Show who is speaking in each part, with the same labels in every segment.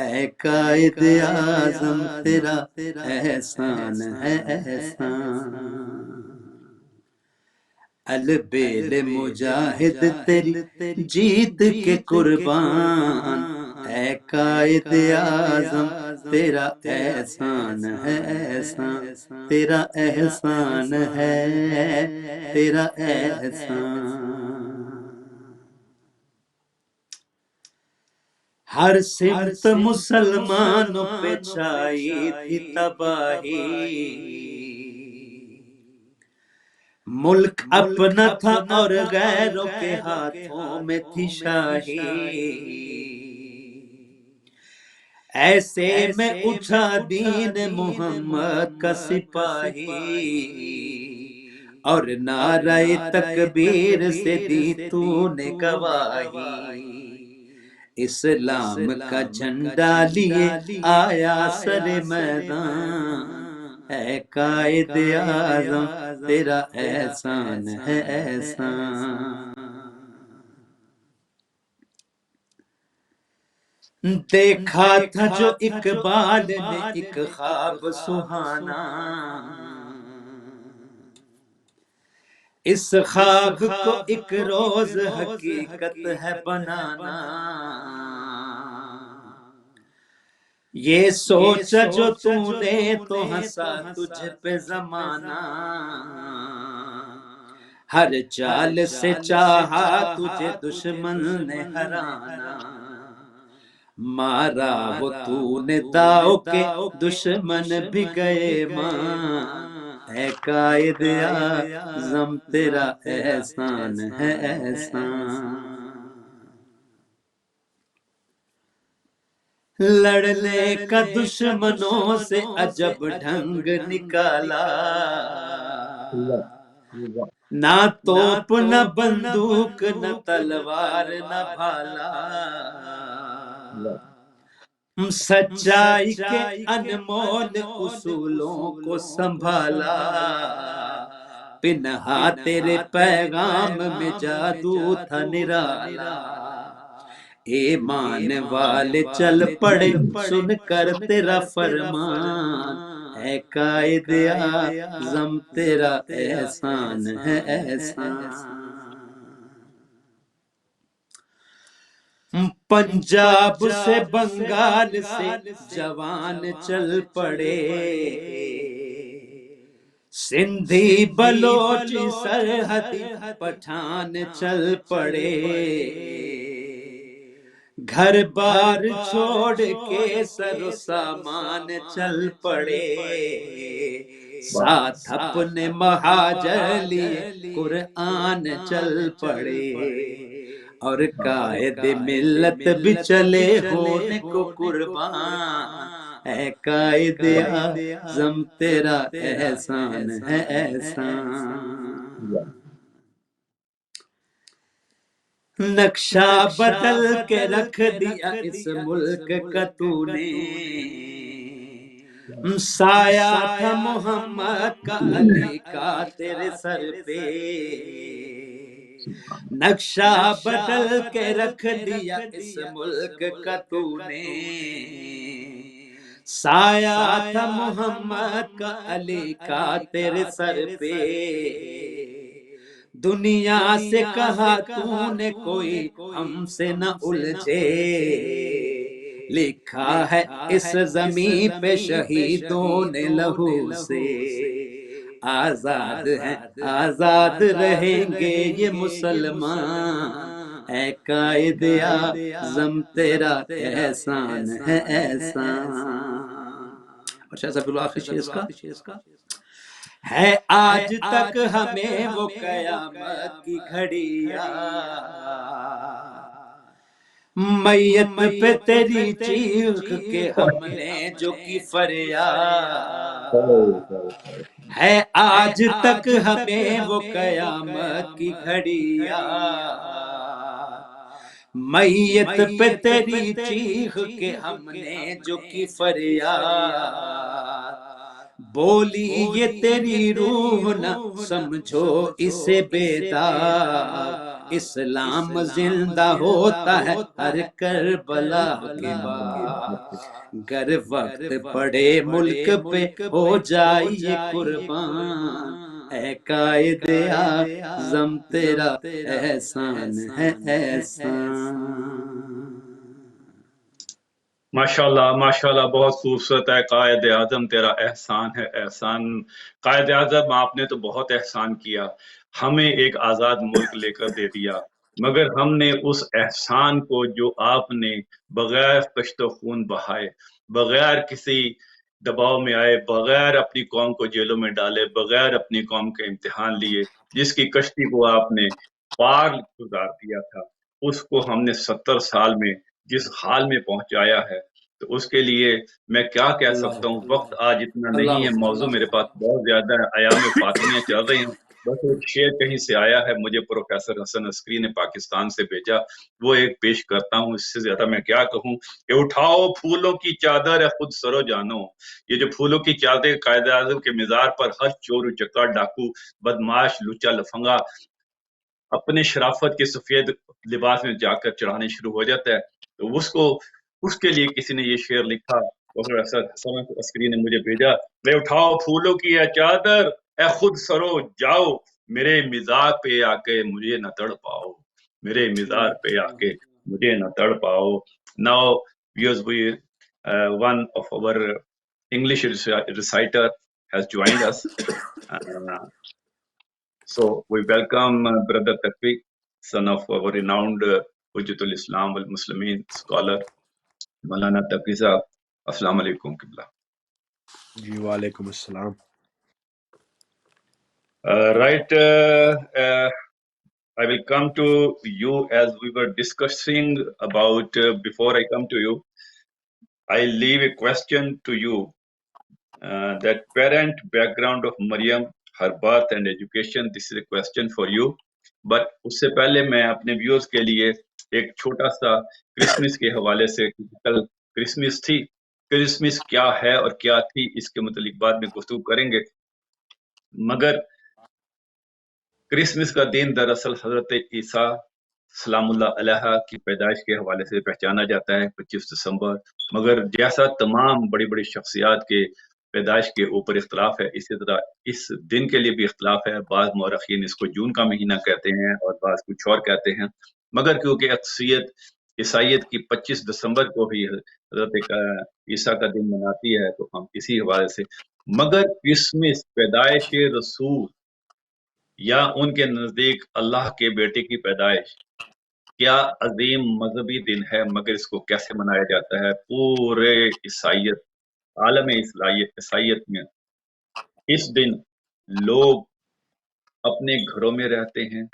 Speaker 1: اے قائد اعظم تیرا احسان ہے احسان، البیل مجاہد تیری جیت کے قربان، اے قائد اعظم تیرا احسان ہے احسان، تیرا احسان ہے تیرا احسان۔ ہر سمت مسلمانوں پہ چھائی تھی تباہی، ملک اپنا تھا اور غیروں کے ہاتھوں میں تھی شاہی، ایسے میں اٹھا دین محمد کا سپاہی، اور نعرہ تکبیر سے دی تو نے گواہی، اسلام کا جھنڈا لیے آیا سر میدان، اے قائد اعظم تیرا احسان ہے احسان۔ دیکھا تھا جو اقبال نے ایک خواب سہانا، اس خواب کو ایک روز حقیقت ہے بنانا، یہ سوچا جو تو نے تو ہنسا تجھ پہ زمانہ، ہر چال سے چاہا تجھے دشمن نے ہرانا، مارا وہ تو نے داؤ کے دشمن بھی گئے ماں، اے قائد اعظم تیرا احسان ہے احسان۔ لڑنے کا دشمنوں سے عجب ڈھنگ نکالا، نہ توپ نہ بندوق نہ تلوار نہ بھالا، سچائی کے انمول اصولوں کو سنبھالا، پنہا تیرے پیغام میں جادو تھا نرالا، ایمان والے چل پڑے سن کر تیرا فرمان، اے قائد اعظم تیرا احسان ہے احسان۔ پنجاب سے بنگال سے جوان چل پڑے، سندھی بلوچی سرحدی پٹھان چل پڑے، گھر بار چھوڑ کے سر و سامان چل پڑے، ساتھ اپنے مہاجر لیے قرآن چل پڑے، اور قائد ملت بھی چلے ہونے کو قربان، اے قائد اعظم تیرا احسان ہے احسان۔ نقشہ بدل کے رکھ دیا اس ملک کا تو نے، سایہ تھا محمد کا علی کا تیرے سر پہ، نقشہ بدل کے رکھ دیا اس ملک کا تو نے، سایہ تھا محمد کا علی کا تیرے سر پہ، دنیا سے کہا تو نے کوئی ہم سے نہ الجھے، لکھا ہے اس زمین پہ شہیدوں نے لہو سے، آزاد ہیں آزاد رہیں گے یہ مسلمان، اے قائد اعظم تیرا احسان ہے احسان۔ اور شاہ صاحب آخری شعر اس کا ہے، آج تک ہمیں وہ قیامت کی گھڑیاں، میت پہ تیری چیخ کے ہم نے جو کی فریاد، ہے آج تک ہمیں وہ قیامت کی گھڑیاں، میت پہ تیری چیخ کے ہم نے جو کی فریاد، بولی یہ تیری روح نہ سمجھو اسے بیدار، اسلام زندہ ہوتا ہے ہر کربلا کے بعد، گر وقت پڑے ملک پہ ہو جائیے قربان، اے قائد اعظم تیرا احسان ہے احسان۔
Speaker 2: ماشاءاللہ بہت خوبصورت ہے۔ قائد اعظم تیرا احسان ہے احسان۔ قائد اعظم آپ نے تو بہت احسان کیا، ہمیں ایک آزاد ملک لے کر دے دیا، مگر ہم نے اس احسان کو جو آپ نے بغیر کشت و خون بہائے، بغیر کسی دباؤ میں آئے، بغیر اپنی قوم کو جیلوں میں ڈالے، بغیر اپنی قوم کے امتحان لیے، جس کی کشتی کو آپ نے پار گزار دیا تھا، اس کو ہم نے 70 سال میں جس حال میں پہنچایا ہے، تو اس کے لیے میں کیا کہہ سکتا ہوں۔ وقت آج اتنا نہیں ہے، موضوع میرے پاس بہت زیادہ ہے، ایام فاطمیہ چل رہی ہیں، بس ایک شعر کہیں سے آیا ہے، مجھے پروفیسر حسن عسکری نے پاکستان سے بھیجا، وہ ایک پیش کرتا ہوں، اس سے زیادہ میں کیا کہوں کہ اٹھاؤ پھولوں کی چادر ہے خود سرو جانو۔ یہ جو پھولوں کی چادر قائد اعظم کے مزار پر ہر چور چکا ڈاکو بدماش لچا لفنگا اپنے شرافت کے سفید لباس میں جا کر چڑھانے شروع ہو جاتا ہے، تو اس کے لیے کسی نے یہ شعر لکھا، پروفیسر حسن عسکری نے مجھے بھیجا، میں اٹھاؤ پھولوں کی ہے چادر اے خود سرو جاؤ، میرے مزار پہ آ کے مجھے نہ تڑ پاؤ، میرے مزار پہ آ کے مجھے نہ تڑ پاؤ۔ Now one of our English reciter has joined us. So we welcome Brother Taqvi, son of our renowned Hujjatul Islam wal Muslimin scholar, Maulana Taqvi Sahab. Assalamu alaikum Qibla.
Speaker 3: جی وعلیکم السلام۔
Speaker 2: Right, I will come to you as we were discussing about, before I come to you, I leave a question to you, that parent background of Maryam, her birth and education, this is a question for you. But اس سے پہلے میں اپنے viewers کے لیے ایک چھوٹا سا Christmas کے حوالے سے، کل کرسمس تھی، کرسمس کیا ہے اور کیا تھی اس کے متعلق بعد میں گفتگو کریں گے، مگر کرسمس کا دن دراصل حضرت عیسیٰ سلام اللہ علیہ کی پیدائش کے حوالے سے پہچانا جاتا ہے 25 دسمبر، مگر جیسا تمام بڑی بڑی شخصیات کے پیدائش کے اوپر اختلاف ہے، اسی طرح اس دن کے لیے بھی اختلاف ہے، بعض مورخین اس کو جون کا مہینہ کہتے ہیں اور بعض کچھ اور کہتے ہیں، مگر کیونکہ اکثریت عیسائیت کی 25 دسمبر کو ہی حضرت عیسیٰ کا دن مناتی ہے، تو ہم اسی حوالے سے، مگر کرسمس پیدائش رسول یا ان کے نزدیک اللہ کے بیٹے کی پیدائش کیا عظیم مذہبی دن ہے، مگر اس کو کیسے منایا جاتا ہے پورے عیسائیت، عالم عیسائیت میں اس دن لوگ اپنے گھروں میں رہتے ہیں،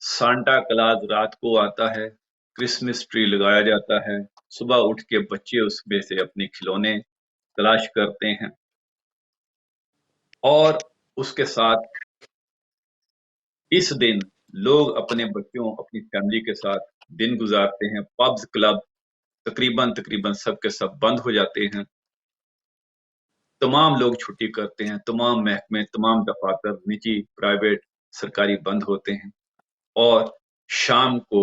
Speaker 2: سانٹا کلاز رات کو آتا ہے، کرسمس ٹری لگایا جاتا ہے، صبح اٹھ کے بچے اس میں سے اپنے کھلونے تلاش کرتے ہیں اور اس کے ساتھ اس دن لوگ اپنے بچوں اپنی فیملی کے ساتھ دن گزارتے ہیں، پبز کلب تقریباً سب کے سب بند ہو جاتے ہیں، تمام لوگ چھٹی کرتے ہیں، تمام محکمے، تمام دفاتر نجی پرائیویٹ سرکاری بند ہوتے ہیں، اور شام کو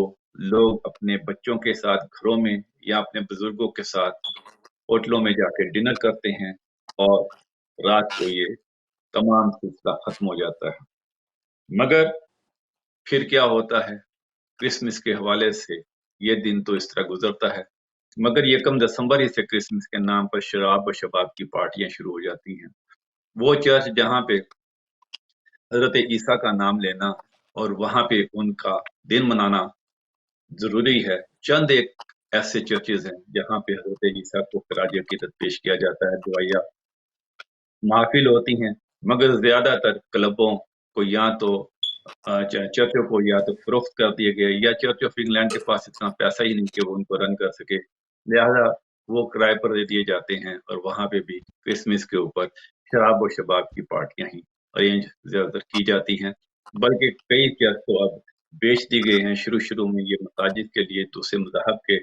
Speaker 2: لوگ اپنے بچوں کے ساتھ گھروں میں یا اپنے بزرگوں کے ساتھ ہوٹلوں میں جا کے ڈنر کرتے ہیں، اور رات کو یہ تمام سلسلہ ختم ہو جاتا ہے۔ مگر پھر کیا ہوتا ہے کرسمس کے حوالے سے، یہ دن تو اس طرح گزرتا ہے، مگر 1 دسمبر ہی سے کرسمس کے نام پر شراب و شباب کی پارٹیاں شروع ہو جاتی ہیں۔ وہ چرچ جہاں پہ حضرت عیسیٰ کا نام لینا اور وہاں پہ ان کا دن منانا ضروری ہے، چند ایک ایسے چرچز ہیں جہاں پہ حضرت عیسیٰ کو خراج عقیدت پیش کیا جاتا ہے، دعائیہ محافل ہوتی ہیں، مگر زیادہ تر کلبوں کو یا تو چرچوں کو یا تو فروخت کر دیے گئے، یا چرچ آف انگلینڈ کے پاس اتنا پیسہ ہی نہیں کہ وہ ان کو رن کر سکے، لہذا وہ کرائے پر دے دیے جاتے ہیں، اور وہاں پہ بھی کرسمس کے اوپر شراب و شباب کی پارٹیاں ہی ارینج زیادہ تر کی جاتی ہیں، بلکہ کئی چرچ تو اب بیچ دی گئے ہیں۔ شروع میں یہ مساجد کے لیے دوسرے مذاہب کے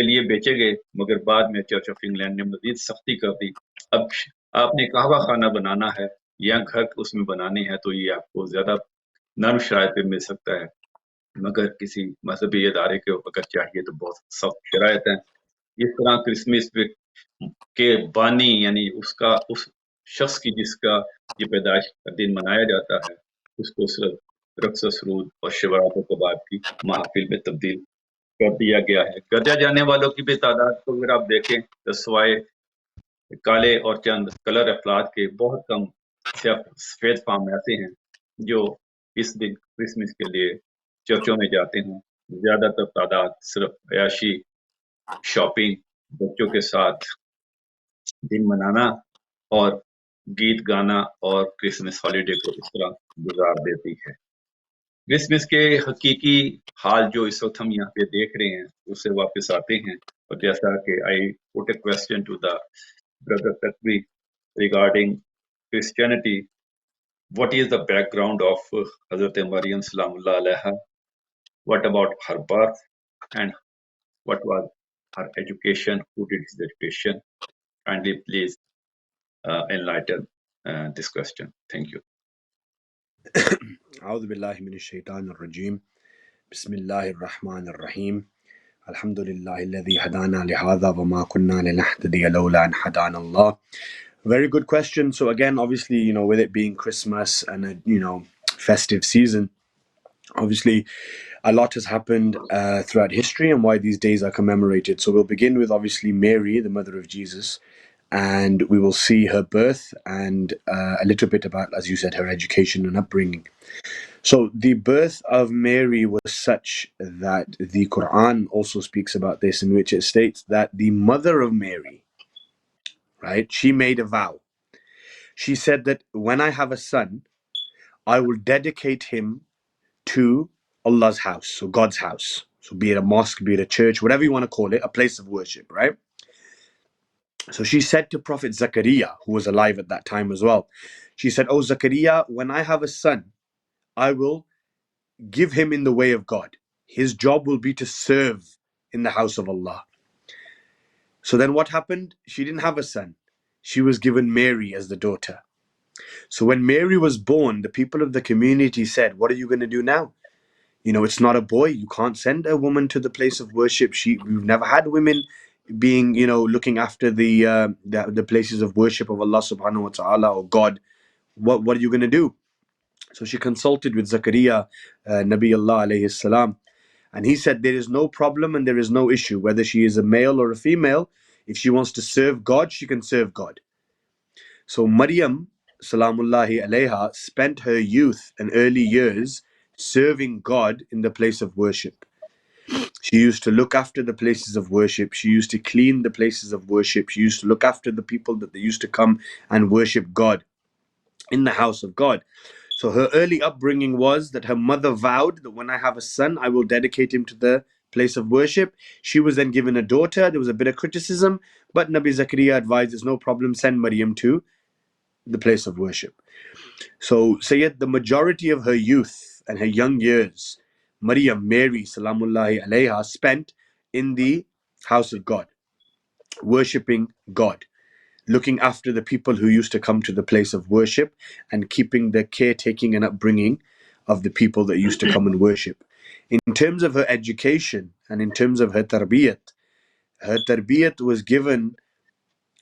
Speaker 2: لیے بیچے گئے، مگر بعد میں چرچ آف انگلینڈ نے مزید سختی کر دی، اب آپ نے قہوہ خانہ بنانا ہے یا گھر اس میں بنانے ہیں تو یہ آپ کو زیادہ نرم شرائط پہ مل سکتا ہے، مگر کسی مذہبی ادارے کو اگر چاہیے تو بہت سخت شرائط ہیں۔ اس طرح کرسمس کے بانی یعنی اس شخص کی جس کا یہ پیدائش کا دن منایا جاتا ہے، اس کو صرف رقص و سرود اور شبرات و کباب کی محافل میں تبدیل کر دیا گیا ہے۔ گرجا جانے والوں کی بھی تعداد کو اگر آپ دیکھیں تو سوائے کالے اور چند کلر افراد کے بہت کم سفید فام ایسے ہیں جو اس دن کرسمس کے لیے چرچوں میں جاتے ہیں۔ زیادہ تر تعداد صرف عیاشی، شاپنگ، بچوں کے ساتھ دن منانا اور گیت گانا اور کرسمس ہالیڈے کو اس طرح گزار دیتی ہے۔ کرسمس کے حقیقی حال جو اس وقت ہم یہاں پہ دیکھ رہے ہیں اس سے واپس آتے ہیں، اور جیسا کہ I put a question to the brother Takvi regarding Christianity, what is the background of Hazrat Maryam Salamullah Alaiha? What about her birth and what was her education? Who did his education? Kindly please enlighten this question. Thank you.
Speaker 3: أعوذ بالله من الشيطان الرجيم بسم الله الرحمن الرحيم الحمد لله الذي هدانا لهذا وما كنا لنهتدي لولا أن هدانا الله. Very good question. So again, obviously, with it being Christmas and a, festive season, obviously a lot has happened throughout history and why these days are commemorated. So we'll begin with obviously Mary, the mother of Jesus, and we will see her birth and a little bit about, as you said, her education and upbringing. So the birth of Mary was such that the Quran also speaks about this, in which it states that the mother of Mary, right, she made a vow. She said that when I have a son, I will dedicate him to Allah's house, so God's house. So be it a mosque, be it a church, whatever you want to call it, a place of worship, right? So she said to Prophet Zakaria, who was alive at that time as well, she said, "Oh Zakaria, when I have a son, I will give him in the way of God. His job will be to serve in the house of Allah." So then what happened? She didn't have a son. She was given Mary as the daughter. So when Mary was born, the people of the community said, "What are you going to do now? It's not a boy. You can't send a woman to the place of worship. We've never had women being, looking after the places of worship of Allah subhanahu wa ta'ala or God. What are you going to do?" So she consulted with Zakaria, Nabi Allah alayhi salam, and he said there is no problem and there is no issue. Whether she is a male or a female, if she wants to serve God, she can serve God. So Maryam, salamullahi alayha, spent her youth and early years serving God in the place of worship. She used to look after the places of worship. She used to clean the places of worship. She used to look after the people that they used to come and worship God in the house of God. So her early upbringing was that her mother vowed that when I have a son, I will dedicate him to the place of worship. She was then given a daughter. There was a bit of criticism, but Nabi Zakaria advised, there's no problem, send Maryam to the place of worship. So Sayyid, the majority of her youth and her young years, Maryam, Mary, salamullahi alayha, spent in the house of God, worshipping God, looking after the people who used to come to the place of worship and keeping the caretaking and upbringing of the people that used to come and worship. In terms of her education and in terms of her tarbiyat was given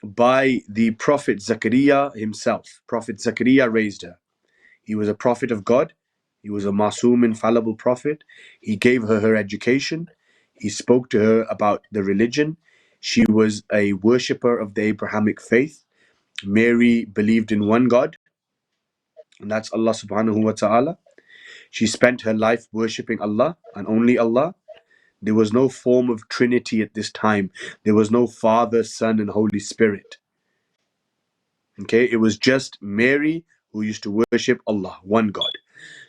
Speaker 3: by the Prophet Zakaria himself. Prophet Zakaria raised her. He was a prophet of God. He was a masoom, infallible prophet. He gave her education. He spoke to her about the religion. She was a worshipper of the Abrahamic faith. Mary believed in one God, and that's Allah subhanahu wa ta'ala. She spent her life worshipping Allah and only Allah. There was no form of Trinity at this time. There was no Father, Son, and Holy Spirit. Okay, it was just Mary who used to worship Allah, one God.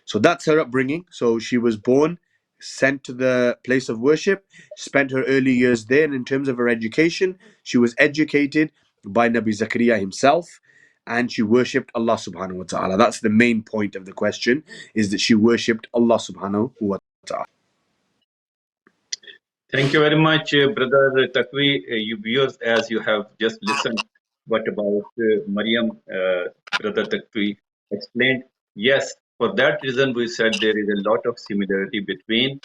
Speaker 3: So that's her upbringing. So she was born, sent to the place of worship, spent her early years there. And in terms of her education, she was educated by Nabi Zakaria himself, and she worshipped Allah subhanahu wa ta'ala. That's the main point of the question, is that she worshipped Allah subhanahu wa ta'ala.
Speaker 2: Thank you very much, Brother Takvi. You viewers, as you have just listened, what about Maryam, Brother Takvi explained. Yes, For that reason, we said there is a lot of similarity between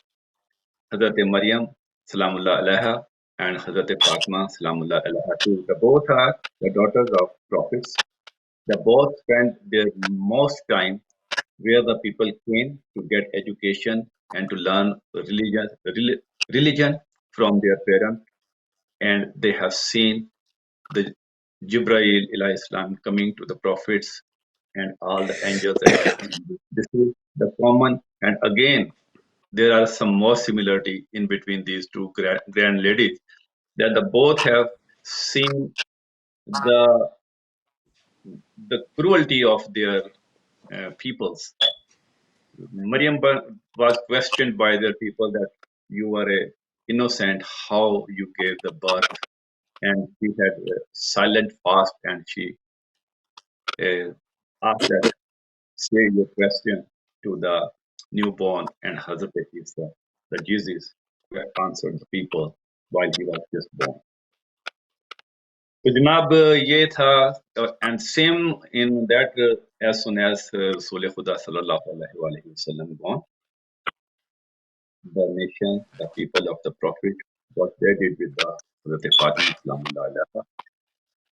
Speaker 2: Hazrat Maryam Salamullah Alaiha and Hazrat Fatima Salamullah Alaiha too. They both are the daughters of prophets. They both spent their most time where the people came to get education and to learn religion from their parents, and they have seen the Jibreel alayhi salam coming to the prophets and all the angels. This is the common, and again there are some more similarity in between these two grand ladies, that the both have seen the cruelty of their peoples. Maryam was questioned by their people that you are a innocent, how you gave the birth, and she had a silent fast, and she asked that, say your question to the newborn, and Hazrat Isa, the Jesus, answered the people while he was just born. So Janab, ye tha, and same in that as soon as Rasul Khuda sallallahu alaihi wasallam born, the nation, the people of the Prophet, what they did with the Hazrat Fatima salamullah alaiha.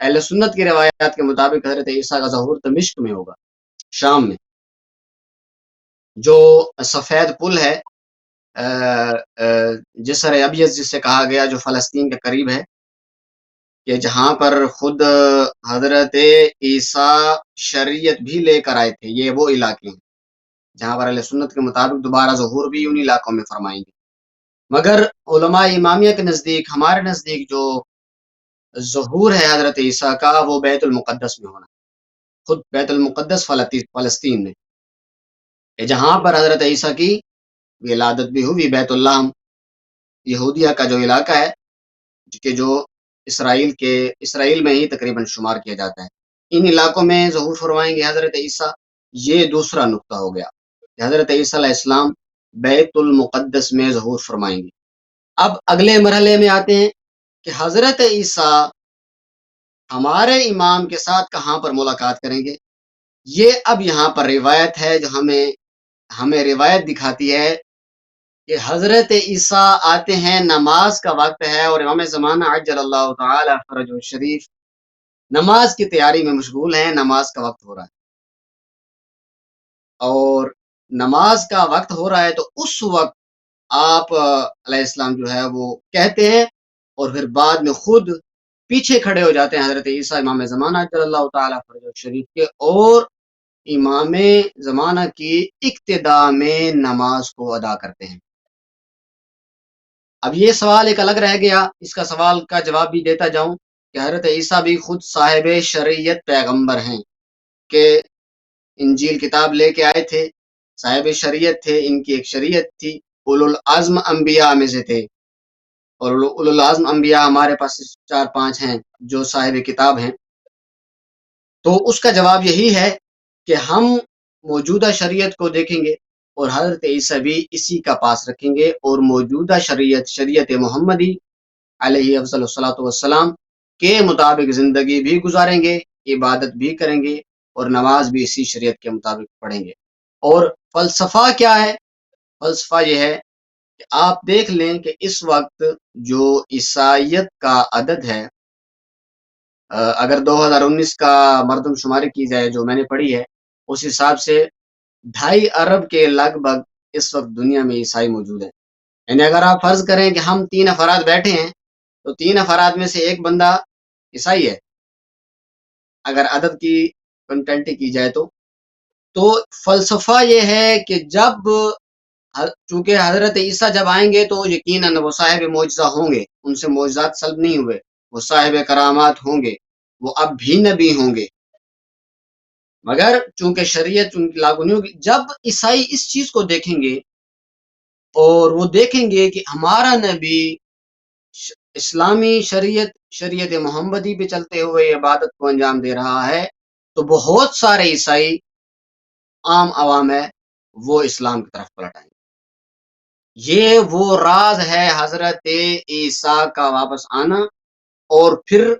Speaker 4: اہل سنت کی روایات کے مطابق حضرت عیسیٰ کا ظہور دمشق میں ہوگا، شام میں، جو سفید پل ہے جسر ابیض جسے کہا گیا، جو فلسطین کے قریب ہے، کہ جہاں پر خود حضرت عیسیٰ شریعت بھی لے کر آئے تھے۔ یہ وہ علاقے ہیں جہاں پر اہل سنت کے مطابق دوبارہ ظہور بھی ان علاقوں میں فرمائیں گے۔ مگر علماء امامیہ کے نزدیک، ہمارے نزدیک، جو ظہور ہے حضرت عیسیٰ کا وہ بیت المقدس میں ہونا، خود بیت المقدس فلسطین میں، کہ جہاں پر حضرت عیسیٰ کی ولادت بھی ہوئی۔ بیت اللہ یہودیہ کا جو علاقہ ہے کہ جو اسرائیل میں ہی تقریباً شمار کیا جاتا ہے، ان علاقوں میں ظہور فرمائیں گے حضرت عیسیٰ۔ یہ دوسرا نقطہ ہو گیا کہ حضرت عیسیٰ علیہ السلام بیت المقدس میں ظہور فرمائیں گے۔ اب اگلے مرحلے میں آتے ہیں کہ حضرت عیسیٰ ہمارے امام کے ساتھ کہاں پر ملاقات کریں گے۔ یہ اب یہاں پر روایت ہے جو ہمیں روایت دکھاتی ہے کہ حضرت عیسیٰ آتے ہیں، نماز کا وقت ہے اور امام زمانہ عجل اللہ تعالی فرجہ الشریف نماز کی تیاری میں مشغول ہیں، نماز کا وقت ہو رہا ہے، اور نماز کا وقت ہو رہا ہے تو اس وقت آپ علیہ السلام جو ہے وہ کہتے ہیں، اور پھر بعد میں خود پیچھے کھڑے ہو جاتے ہیں حضرت عیسیٰ امام زمانہ عجل اللہ تعالی فرجہ الشریف کے، اور امام زمانہ کی اقتدا میں نماز کو ادا کرتے ہیں۔ اب یہ سوال ایک الگ رہ گیا، اس کا سوال کا جواب بھی دیتا جاؤں کہ حضرت عیسیٰ بھی خود صاحب شریعت پیغمبر ہیں، کہ انجیل کتاب لے کے آئے تھے، صاحب شریعت تھے، ان کی ایک شریعت تھی، اولو العزم انبیاء میں سے تھے، اور اولو العزم انبیاء ہمارے پاس 4-5 ہیں جو صاحب کتاب ہیں۔ تو اس کا جواب یہی ہے کہ ہم موجودہ شریعت کو دیکھیں گے اور حضرت عیسیٰ بھی اسی کا پاس رکھیں گے، اور موجودہ شریعت محمدی علیہ افضل الصلاۃ والسلام کے مطابق زندگی بھی گزاریں گے، عبادت بھی کریں گے، اور نماز بھی اسی شریعت کے مطابق پڑھیں گے۔ اور فلسفہ کیا ہے؟ فلسفہ یہ ہے کہ آپ دیکھ لیں کہ اس وقت جو عیسائیت کا عدد ہے، اگر 2019 کا مردم شماری کی جائے جو میں نے پڑھی ہے، اس حساب سے 2.5 ارب کے لگ بھگ اس وقت دنیا میں عیسائی موجود ہیں۔ یعنی اگر آپ فرض کریں کہ ہم 3 افراد بیٹھے ہیں تو 3 افراد میں سے ایک بندہ عیسائی ہے، اگر عدد کی کنٹینٹی کی جائے تو فلسفہ یہ ہے کہ جب چونکہ حضرت عیسیٰ جب آئیں گے تو یقیناً وہ صاحب معجزہ ہوں گے، ان سے معجزات سلب نہیں ہوئے، وہ صاحب کرامات ہوں گے، وہ اب بھی نبی ہوں گے، مگر چونکہ شریعت ان کی لاگو نہیں ہوگی۔ جب عیسائی اس چیز کو دیکھیں گے اور وہ دیکھیں گے کہ ہمارا نبی اسلامی شریعت محمدی پہ چلتے ہوئے عبادت کو انجام دے رہا ہے، تو بہت سارے عیسائی عام عوام ہے وہ اسلام کی طرف پلٹ آئیں گے۔ یہ وہ راز ہے حضرت عیسیٰ کا واپس آنا، اور پھر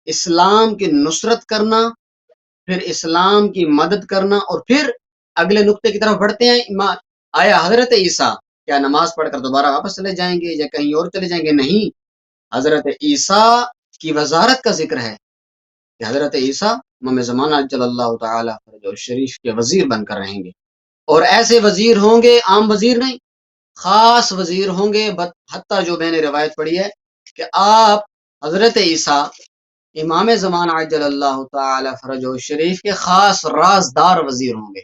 Speaker 4: اسلام کی نصرت کرنا، پھر اسلام کی مدد کرنا، اور پھر اگلے نقطے کی طرف بڑھتے ہیں۔ آیا حضرت عیسیٰ کیا نماز پڑھ کر دوبارہ واپس چلے جائیں گے یا کہیں اور چلے جائیں گے؟ نہیں، حضرت عیسیٰ کی وزارت کا ذکر ہے کہ حضرت عیسیٰ امام زمانہ عجل اللہ تعالی فرجہ الشریف کے وزیر بن کر رہیں گے، اور ایسے وزیر ہوں گے، عام وزیر نہیں، خاص وزیر ہوں گے، حتیٰ جو میں نے روایت پڑھی ہے کہ آپ حضرت عیسیٰ امام زمانہ عجل اللہ تعالی فرجہ الشریف کے خاص رازدار وزیر ہوں گے،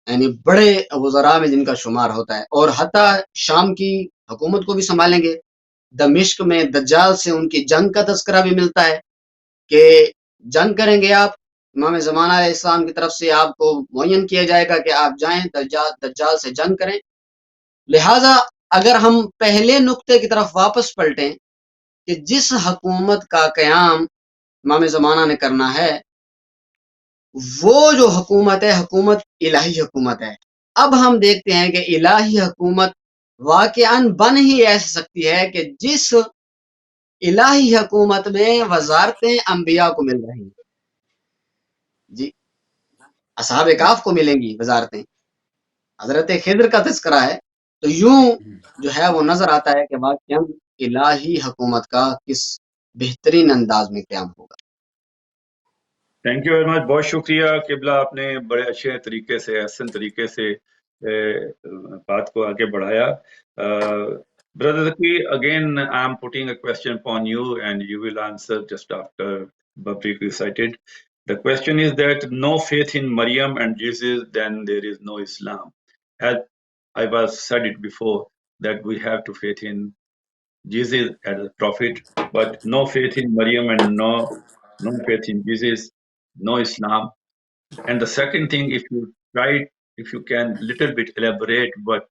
Speaker 4: یعنی بڑے وزراء میں جن کا شمار ہوتا ہے، اور حتیٰ شام کی حکومت کو بھی سنبھالیں گے۔ دمشق میں دجال سے ان کی جنگ کا تذکرہ بھی ملتا ہے کہ جنگ کریں گے آپ، امام زمانہ علیہ السلام کی طرف سے آپ کو معین کیا جائے گا کہ آپ جائیں دجال سے جنگ کریں۔ لہٰذا اگر ہم پہلے نقطے کی طرف واپس پلٹیں کہ جس حکومت کا قیام امام زمانہ نے کرنا ہے، وہ جو حکومت ہے حکومت الہی حکومت ہے۔ اب ہم دیکھتے ہیں کہ الہی حکومت واقعاً بن ہی ایسے سکتی ہے کہ جس الہی حکومت میں وزارتیں انبیاء کو مل رہی ہیں، جی اصحاب کہف کو ملیں گی وزارتیں، حضرت خضر کا تذکرہ ہے، تو یوں جو ہے وہ نظر آتا ہے کہ واقعاً الہی حکومت کا کس بہترین انداز میں قیام ہوگا۔
Speaker 2: تھینک یو ویری مچ، بہت شکریہ قبلہ، آپ نے بڑے اچھے طریقے سے، احسن طریقے سے بات کو آگے بڑھایا۔ Brother Zaki, again I am putting a question upon you and you will answer just after Babri recited. The question is that no faith in Maryam and Jesus, then there is no Islam. As I was said it before, that we have to faith in Jesus as a prophet, but no faith in Maryam and no faith in Jesus, no Islam. And the second thing, if you can little bit elaborate what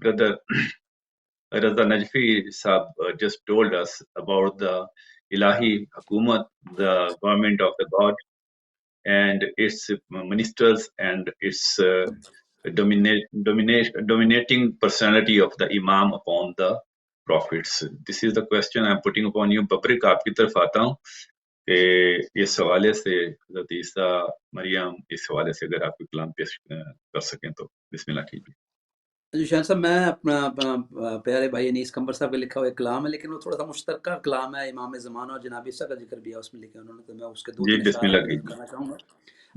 Speaker 2: Brother Raza Najfi Saab just told us about the Ilahi Hukumat, the government of the God, and its ministers and its dominating personality of the Imam upon the prophets. This is the question I am putting upon you. Babrik, aapki taraf aata hun کہ اس حوالے سے حضرت عیسیٰ مریم اس حوالے سے اگر آپ کو کلام پیش کر سکیں تو بسم اللہ کیجیے۔
Speaker 1: جی شاہد صاحب، میں اپنا پیارے بھائی انیس قمر صاحب کا لکھا ہوا ایک کلام ہے، لیکن وہ تھوڑا سا مشترکہ کلام ہے، امام زمان اور جناب عیسیٰ کا ذکر بھی ہے اس میں لکھا انہوں نے، تو میں اس کے دو
Speaker 2: جی
Speaker 1: تین
Speaker 2: بسم
Speaker 1: اشارات
Speaker 2: اللہ کیجیے،
Speaker 1: کرنا چاہوں گا۔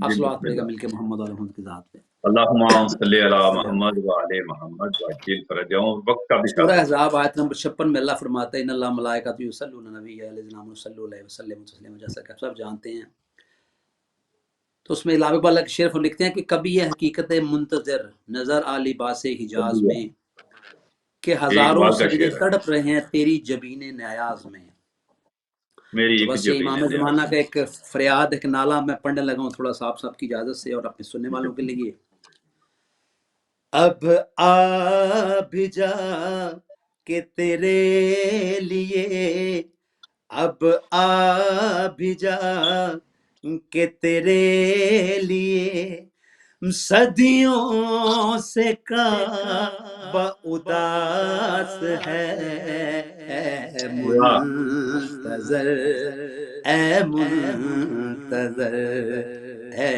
Speaker 1: آپ
Speaker 2: جی
Speaker 1: صلوات
Speaker 2: بسم
Speaker 1: پڑھے گا
Speaker 2: اللہ۔
Speaker 1: مل کے محمد اور محمد کی ذات پہ۔
Speaker 2: اللہم صلی علی محمد وعلی محمد وعجل فرجہم، وقت کا بھی
Speaker 1: سورہ احزاب آیت نمبر 56 میں اللہ فرماتا ہے ان اللہ ملائکۃ یصلون علی النبی الذین آمنوا صلوا علیہ وسلم تسلیما، جیسا کہ آپ سب جانتے ہیں۔ تو اس میں علاوہ اقبال کے شعر لکھتے ہیں کہ کبھی یہ حقیقت منتظر نظر آ لباس حجاز میں، کہ ہزاروں
Speaker 2: اقبال کا
Speaker 1: سجدے
Speaker 2: شعر ہے،
Speaker 1: تڑپ رہے ہیں تیری جبین نیاز میں۔
Speaker 2: میری
Speaker 1: تو
Speaker 2: ایک
Speaker 1: بس یہ
Speaker 2: جبین
Speaker 1: امام
Speaker 2: نیاز
Speaker 1: زمانہ
Speaker 2: میں۔
Speaker 1: کا ایک فریاد، ایک نالہ میں پڑھنے لگا ہوں تھوڑا سا آپ سب کی اجازت سے اور اپنے سننے والوں کے لیے۔ اب آ بھی جا کہ تیرے لیے، اب آ بھی جا کہ تیرے لیے، صدیوں سے کعبہ اداس ہے، اے منتظر، اے منتظر، اے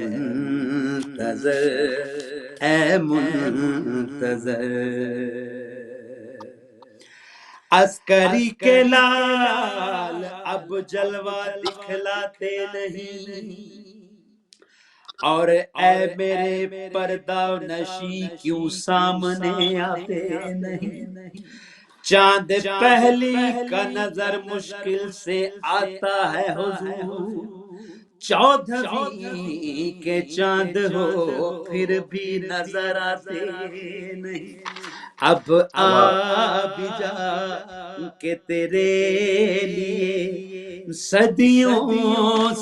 Speaker 1: منتظر، اے منتظر۔ عسکری کے لال اب جلوہ دکھلاتے نہیں، اور اے میرے پردہ نشی کیوں سامنے آتے نہیں؟ چاند پہلی کا نظر مشکل سے آتا ہے حضور، چودھویں کے چاند ہو پھر بھی نظر آتے نہیں۔ اب آ بھی جا کہ تیرے لیے، صدیوں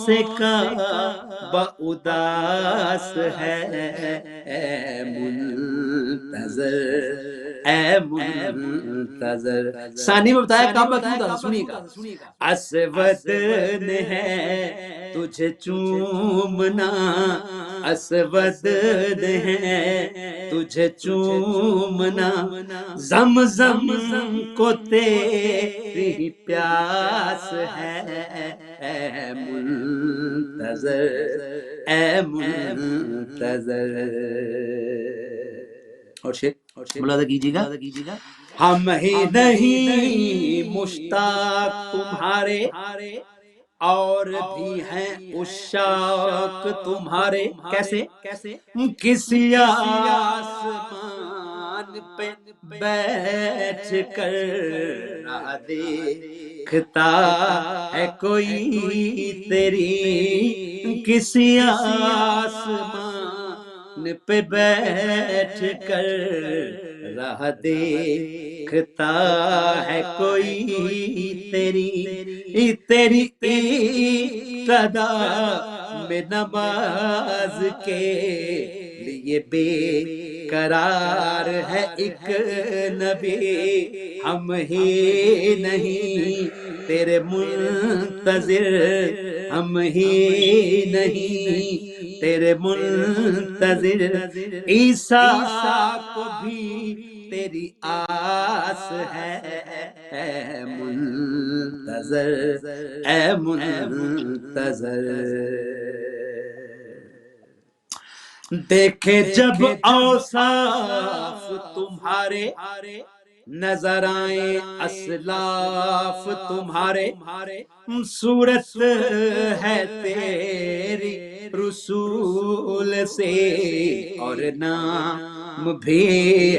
Speaker 1: سے کعبہ اداس ہے، اے منتظر، اے منتظر۔ ثانی میں بتایا کعبہ کیوں اداس، سنیے گا۔ اسود نے ہے تجھے چومنا، اسود نے ہے تجھے چومنا، زمزم کو تیری پیاس ہے، اے منتظر، اے منتظر۔ اور شیخ ملادہ کیجیے گا۔ ہم ہی نہیں مشتاق تمہارے، اور بھی ہیں عشاق تمہارے۔ کیسے؟ کسی آسمان پہ بیٹھ کر راہ دیکھتا ہے کوئی تیری، کسی آسمان پہ بیٹھ کر راہ دیکھتا ہے کوئی تیری، تیری ابتدا میں نماز کے لیے بے قرار ہے ایک نبی، ہم ہی نہیں تیرے منتظر، ہم ہی نہیں تیرے منتظر، عیسیٰ کو بھی تیری آس ہے، اے منتظر، اے منتظر۔ دیکھے جب اوصاف تمہارے، نظر آئیں اسلاف تمہارے، صورت ہے تیری رسول سے، اور نام بھی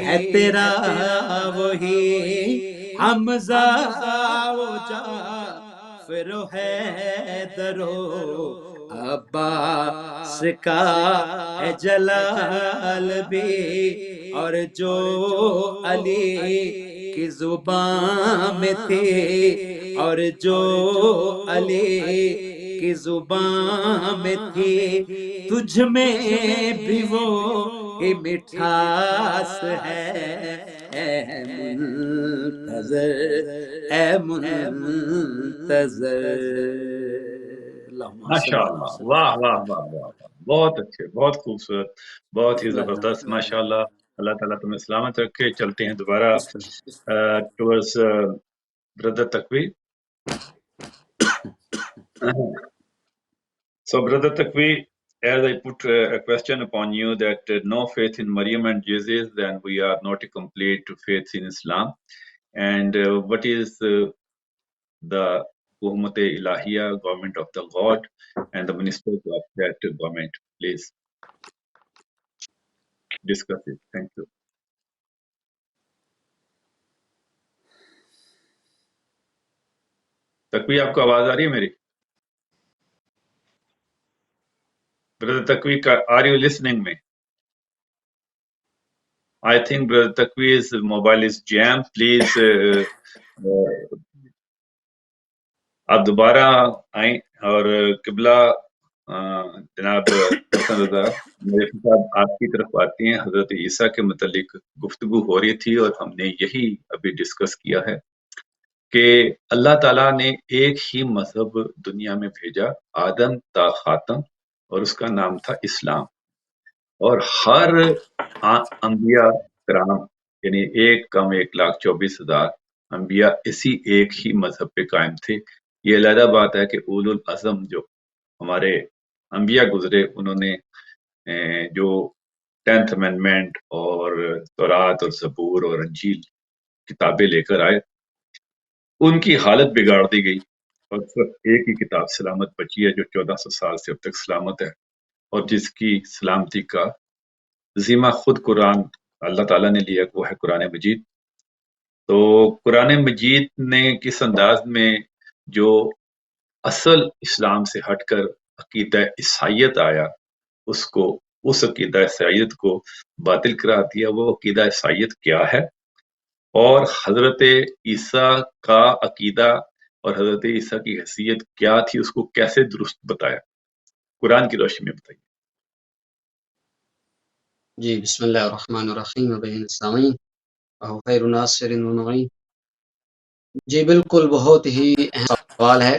Speaker 1: ہے تیرا وہی حمزہ و جعفر و حیدر و عباس کا ہے جلال بھی، اور جو علی کی زبان میں تھی، اور جو علی کی زبان میں تھی، تجھ میں بھی وہ مٹھاس ہے، اے منتظر اے منتظر۔ اللہم صلی
Speaker 2: ماشاء
Speaker 1: اللہ
Speaker 2: اللہ،
Speaker 1: وسلم۔
Speaker 2: واہ واہ واہ واہ واہ، بہت اچھے، بہت خوبصورت، بہت ہی
Speaker 1: بسم اللہ
Speaker 2: زبردست،
Speaker 1: الرحمن
Speaker 2: ماشاء
Speaker 1: الرحیم۔
Speaker 2: اللہ۔ اللہ تعالیٰ تمہیں سلامت رکھے۔ چلتے ہیں دوبارہ
Speaker 1: بسم اللہ۔
Speaker 2: ٹورڈز بردر تقوی۔ So, Brother Takvi, as I put a question upon you that no faith in Maryam and Jesus, then we are not a complete faith in Islam. And what is the Hukumat-e Ilahiyya, government of the God, and the ministers of that government? Please discuss it. Thank you. تقوی آپ کو آواز آ رہی ہے میری؟ Brother Takvi, are you listening me? I think Brother Takvi's mobile is jammed. Please, آپ دوبارہ آئیں اور قبلہ جناب حسن رضا میرے صاحب آپ کی طرف آتی ہیں۔ حضرت عیسیٰ کے متعلق گفتگو ہو رہی تھی اور ہم نے یہی ابھی ڈسکس کیا ہے کہ اللہ تعالیٰ نے ایک ہی مذہب دنیا میں بھیجا، آدم تا خاتم، اور اس کا نام تھا اسلام، اور ہر انبیاء کرام یعنی 1,24,000 انبیاء اسی ایک ہی مذہب پہ قائم تھے۔ یہ علیحدہ بات ہے کہ اولو العزم جو ہمارے انبیاء گزرے، انہوں نے جو 10th امینڈمنٹ اور تورات اور زبور اور انجیل کتابیں لے کر آئے، ان کی حالت بگاڑ دی گئی، اور صرف ایک ہی کتاب سلامت بچی ہے جو 1400 سال سے اب تک سلامت ہے، اور جس کی سلامتی کا ذمہ خود قرآن اللہ تعالیٰ نے لیا، وہ ہے قرآن مجید۔ تو قرآن مجید نے کس انداز میں جو اصل اسلام سے ہٹ کر عقیدہ عیسائیت آیا، اس عقیدہ عیسائیت کو باطل قرار دیا۔ وہ عقیدہ عیسائیت کیا ہے، اور حضرت عیسیٰ کا عقیدہ اور حضرت عیسیٰ کی حیثیت کیا تھی، اس کو کیسے درست بتایا، قرآن کی روشنی میں بتائیے۔
Speaker 4: جی بسم اللہ الرحمن الرحیم وبہ نستعین وہو خیر ناصر و معین۔ جی بالکل، بہت ہی اہم سوال ہے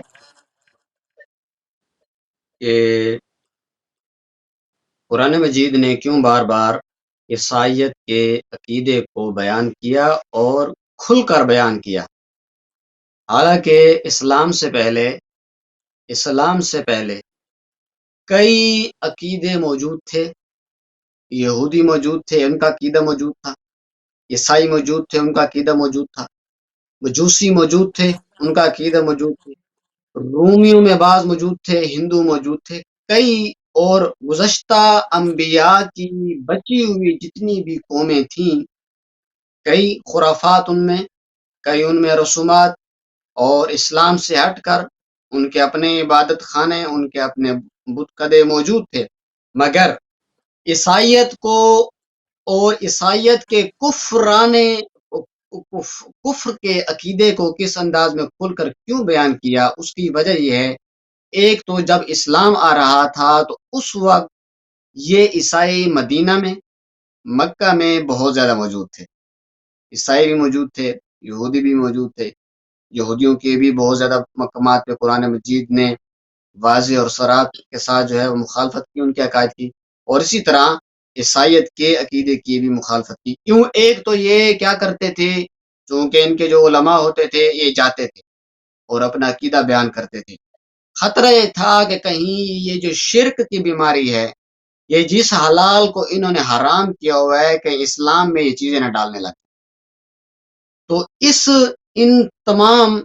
Speaker 4: کہ قرآن مجید نے کیوں بار بار عیسائیت کے عقیدے کو بیان کیا اور کھل کر بیان کیا، حالانکہ اسلام سے پہلے کئی عقیدے موجود تھے۔ یہودی موجود تھے، ان کا عقیدہ موجود تھا، عیسائی موجود تھے، ان کا عقیدہ موجود تھا، مجوسی موجود تھے، ان کا عقیدہ موجود تھے، رومیوں میں بعض موجود تھے، ہندو موجود تھے، کئی اور گزشتہ انبیاء کی بچی ہوئی جتنی بھی قومیں تھیں، کئی خرافات ان میں، کئی ان میں رسومات، اور اسلام سے ہٹ کر ان کے اپنے عبادت خانے، ان کے اپنے بت کدے موجود تھے۔ مگر عیسائیت کو اور عیسائیت کے کفر کے عقیدے کو کس انداز میں کھول کر کیوں بیان کیا، اس کی وجہ یہ ہے، ایک تو جب اسلام آ رہا تھا تو اس وقت یہ عیسائی مدینہ میں، مکہ میں بہت زیادہ موجود تھے، عیسائی بھی موجود تھے، یہودی بھی موجود تھے، یہودیوں کے بھی بہت زیادہ مقامات پہ قرآن مجید نے واضح اور صراحت کے ساتھ جو ہے وہ مخالفت کی ان کے عقائد کی، اور اسی طرح عیسائیت کے عقیدے کی بھی مخالفت کی۔ کیوں؟ ایک تو یہ کیا کرتے تھے، چونکہ ان کے جو علماء ہوتے تھے یہ جاتے تھے اور اپنا عقیدہ بیان کرتے تھے، خطرہ یہ تھا کہ کہیں یہ جو شرک کی بیماری ہے، یہ جس حلال کو انہوں نے حرام کیا ہوا ہے کہ اسلام میں یہ چیزیں نہ ڈالنے لگے، تو ان تمام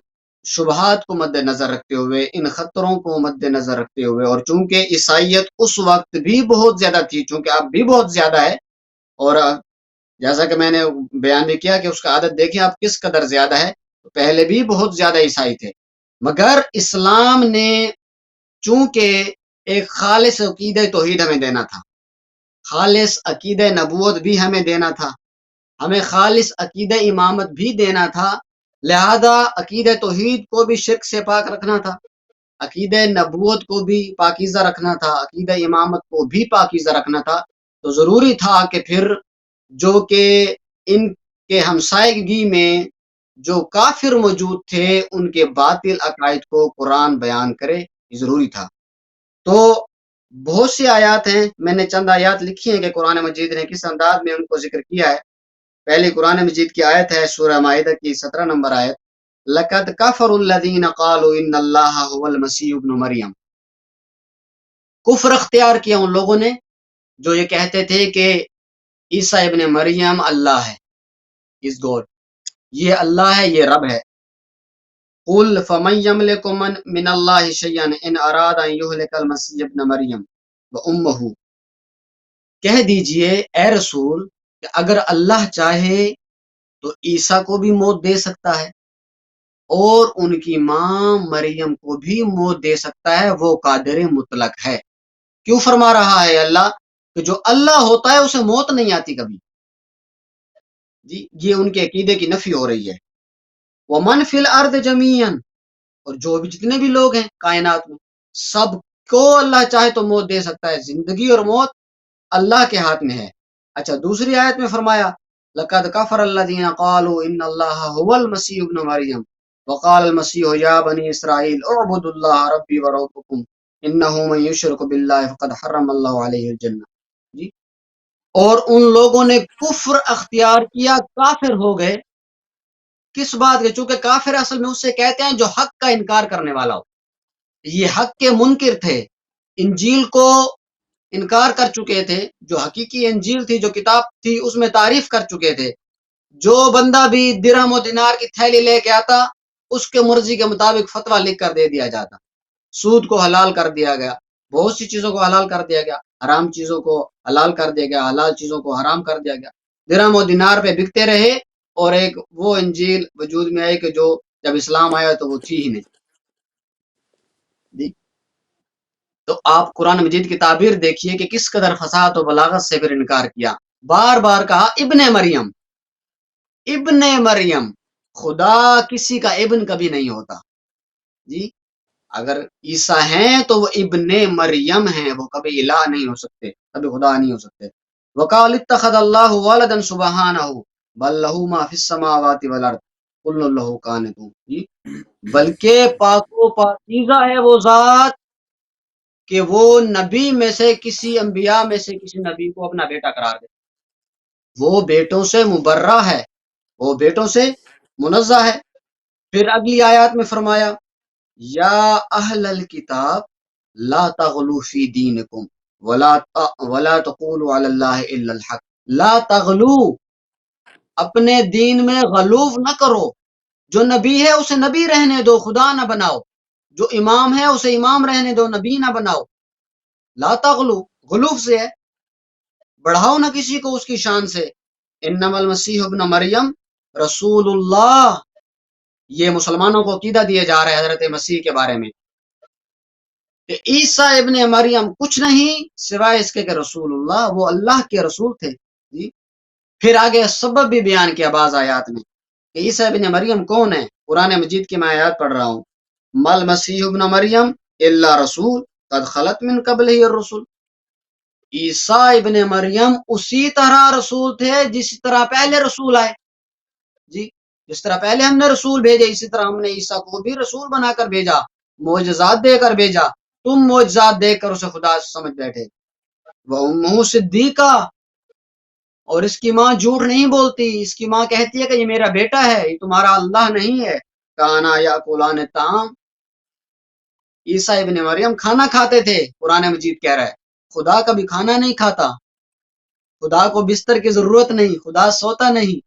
Speaker 4: شبہات کو مد نظر رکھتے ہوئے، ان خطروں کو مد نظر رکھتے ہوئے، اور چونکہ عیسائیت اس وقت بھی بہت زیادہ تھی، چونکہ اب بھی بہت زیادہ ہے، اور جیسا کہ میں نے بیان بھی کیا کہ اس کا عادت دیکھیں آپ کس قدر زیادہ ہے، پہلے بھی بہت زیادہ عیسائی تھے، مگر اسلام نے چونکہ ایک خالص عقیدہ توحید ہمیں دینا تھا، خالص عقیدہ نبوت بھی ہمیں دینا تھا، ہمیں خالص عقیدہ امامت بھی دینا تھا، لہذا عقیدہ توحید کو بھی شرک سے پاک رکھنا تھا، عقیدہ نبوت کو بھی پاکیزہ رکھنا تھا، عقیدہ امامت کو بھی پاکیزہ رکھنا تھا، تو ضروری تھا کہ پھر جو کہ ان کے ہمسائیگی میں جو کافر موجود تھے ان کے باطل عقائد کو قرآن بیان کرے، یہ ضروری تھا۔ تو بہت سی آیات ہیں، میں نے چند آیات لکھی ہیں کہ قرآن مجید نے کس انداز میں ان کو ذکر کیا ہے۔ پہلی قرآن مجید کی آیت ہے سورہ مائدہ کی 17 نمبر آیت، لَقَدْ كَفَرُوا الَّذِينَ قَالُوا إِنَّ اللَّهَ هُوَ الْمَسِيحُ ابْنُ مریم، کفر اختیار کیا ان لوگوں نے جو یہ کہتے تھے کہ عیسیٰ ابن مریم اللہ ہے، از گوڈ، یہ اللہ ہے، یہ رب ہے۔ قُلْ فَمَنْ يَمْلِكُ مِنَ اللَّهِ شَيْئًا إِنْ أَرَادَ أَنْ يُهْلِكَ الْمَسِيحَ ابْنَ مَرْيَمَ وَأُمَّهُ، کہہ دیجئے اے رسول کہ اگر اللہ چاہے تو عیسیٰ کو بھی موت دے سکتا ہے اور ان کی ماں مریم کو بھی موت دے سکتا ہے، وہ قادر مطلق ہے۔ کیوں فرما رہا ہے اللہ کہ جو اللہ ہوتا ہے اسے موت نہیں آتی کبھی، جی یہ ان کے عقیدے کی نفی ہو رہی ہے۔ وَمَنْ فِي الْأَرْضِ جَمِيعًا، اور جو بھی جتنے بھی لوگ ہیں کائنات میں، سب کو اللہ چاہے تو موت دے سکتا ہے، زندگی اور موت اللہ کے ہاتھ میں ہے۔ اچھا دوسری آیت میں فرمایا لَقَدْ كَفَرَ الَّذِينَ قَالُوا إِنَّ اللَّهَ هُوَ الْمَسِيحُ ابْنُ مَرْيَمَ وَقَالَ الْمَسِيحُ يَا بَنِي إِسْرَائِيلَ اعْبُدُوا اللَّهَ رَبِّي وَرَبَّكُمْ إِنَّهُ مَن يُشْرِكْ بِاللَّهِ فَقَدْ حَرَّمَ اللَّهُ عَلَيْهِ الْجَنَّةَ، جی اور ان لوگوں نے کفر اختیار کیا، کافر ہو گئے، کس بات کے؟ چونکہ کافر اصل میں اس سے کہتے ہیں جو حق کا انکار کرنے والا ہو، یہ حق کے منکر تھے، انجیل کو انکار کر چکے تھے، جو حقیقی انجیل تھی، جو کتاب تھی، اس میں تعریف کر چکے تھے، جو بندہ بھی درہم و دینار کی تھیلی لے کے آتا اس کے مرضی کے مطابق فتویٰ لکھ کر دے دیا جاتا، سود کو حلال کر دیا گیا، بہت سی چیزوں کو حلال کر دیا گیا، حرام چیزوں کو حلال کر دیا گیا، حلال چیزوں کو حرام کر دیا گیا، درہم و دینار پہ بکتے رہے، اور ایک وہ انجیل وجود میں آئی کہ جو جب اسلام آیا تو وہ تھی ہی نہیں، جی تو آپ قرآن مجید کی تعبیر دیکھیے کہ کس قدر فصاحت و بلاغت سے پھر انکار کیا، بار بار کہا ابن مریم، ابن مریم، خدا کسی کا ابن کبھی نہیں ہوتا، جی اگر عیسیٰ ہیں تو وہ ابن مریم ہیں، وہ کبھی الہ نہیں ہو سکتے، کبھی خدا نہیں ہو سکتے۔ وَقَالَ اتَّخَذَ اللَّهُ وَلَدًا سُبْحَانَهُ بَل لَّهُ مَا فِي السَّمَاوَاتِ وَالْأَرْضِ كُلٌّ لَّهُ قَانِتُونَ، جی بلکہ پاک و پاکیزہ ہے وہ ذات کہ وہ نبی میں سے کسی انبیاء میں سے کسی نبی کو اپنا بیٹا قرار دے، وہ بیٹوں سے مبرہ ہے، وہ بیٹوں سے منزہ ہے۔ پھر اگلی آیات میں فرمایا یا اہل الکتاب لا تغلو فی دینکم ولا تقولوا علی اللہ الا الحق، لا تغلو، اپنے دین میں غلوف نہ کرو، جو نبی ہے اسے نبی رہنے دو، خدا نہ بناؤ، جو امام ہے اسے امام رہنے دو، نبی نہ بناؤ، لا تغلو غلوف سے ہے، بڑھاؤ نہ کسی کو اس کی شان سے، انما المسیح ابن مریم رسول اللہ، یہ مسلمانوں کو عقیدہ دیے جا رہے ہیں حضرت مسیح کے بارے میں کہ عیسیٰ ابن مریم کچھ نہیں سوائے اس کے کہ رسول اللہ، وہ اللہ کے رسول تھے، جی پھر آگے سبب بھی بیان کیا بعض آیات میں کہ عیسیٰ ابن مریم کون ہے، قرآن مجید کی میں آیات پڑھ رہا ہوں، مل مسیح ابن مریم الا رسول قد خلت من قبلہ الرسل، عیسیٰ ابن مریم اسی طرح رسول تھے جس طرح پہلے رسول آئے، جی جس طرح پہلے ہم نے رسول بھیجے اسی طرح ہم نے عیسیٰ کو بھی رسول بنا کر بھیجا، معجزات دے کر بھیجا، تم معجزات دیکھ کر اسے خدا سمجھ بیٹھے۔ وَأُمُّهُ صِدِّیقَةٌ، اور اس کی ماں جھوٹ نہیں بولتی، اس کی ماں کہتی ہے کہ یہ میرا بیٹا ہے، یہ تمہارا اللہ نہیں ہے۔ کانا یاکلان الطعام، عیسیٰ ابن مریم کھانا کھاتے تھے، قرآن مجید کہہ رہا ہے خدا کبھی کھانا نہیں کھاتا، خدا کو بستر کی ضرورت نہیں، خدا سوتا نہیں،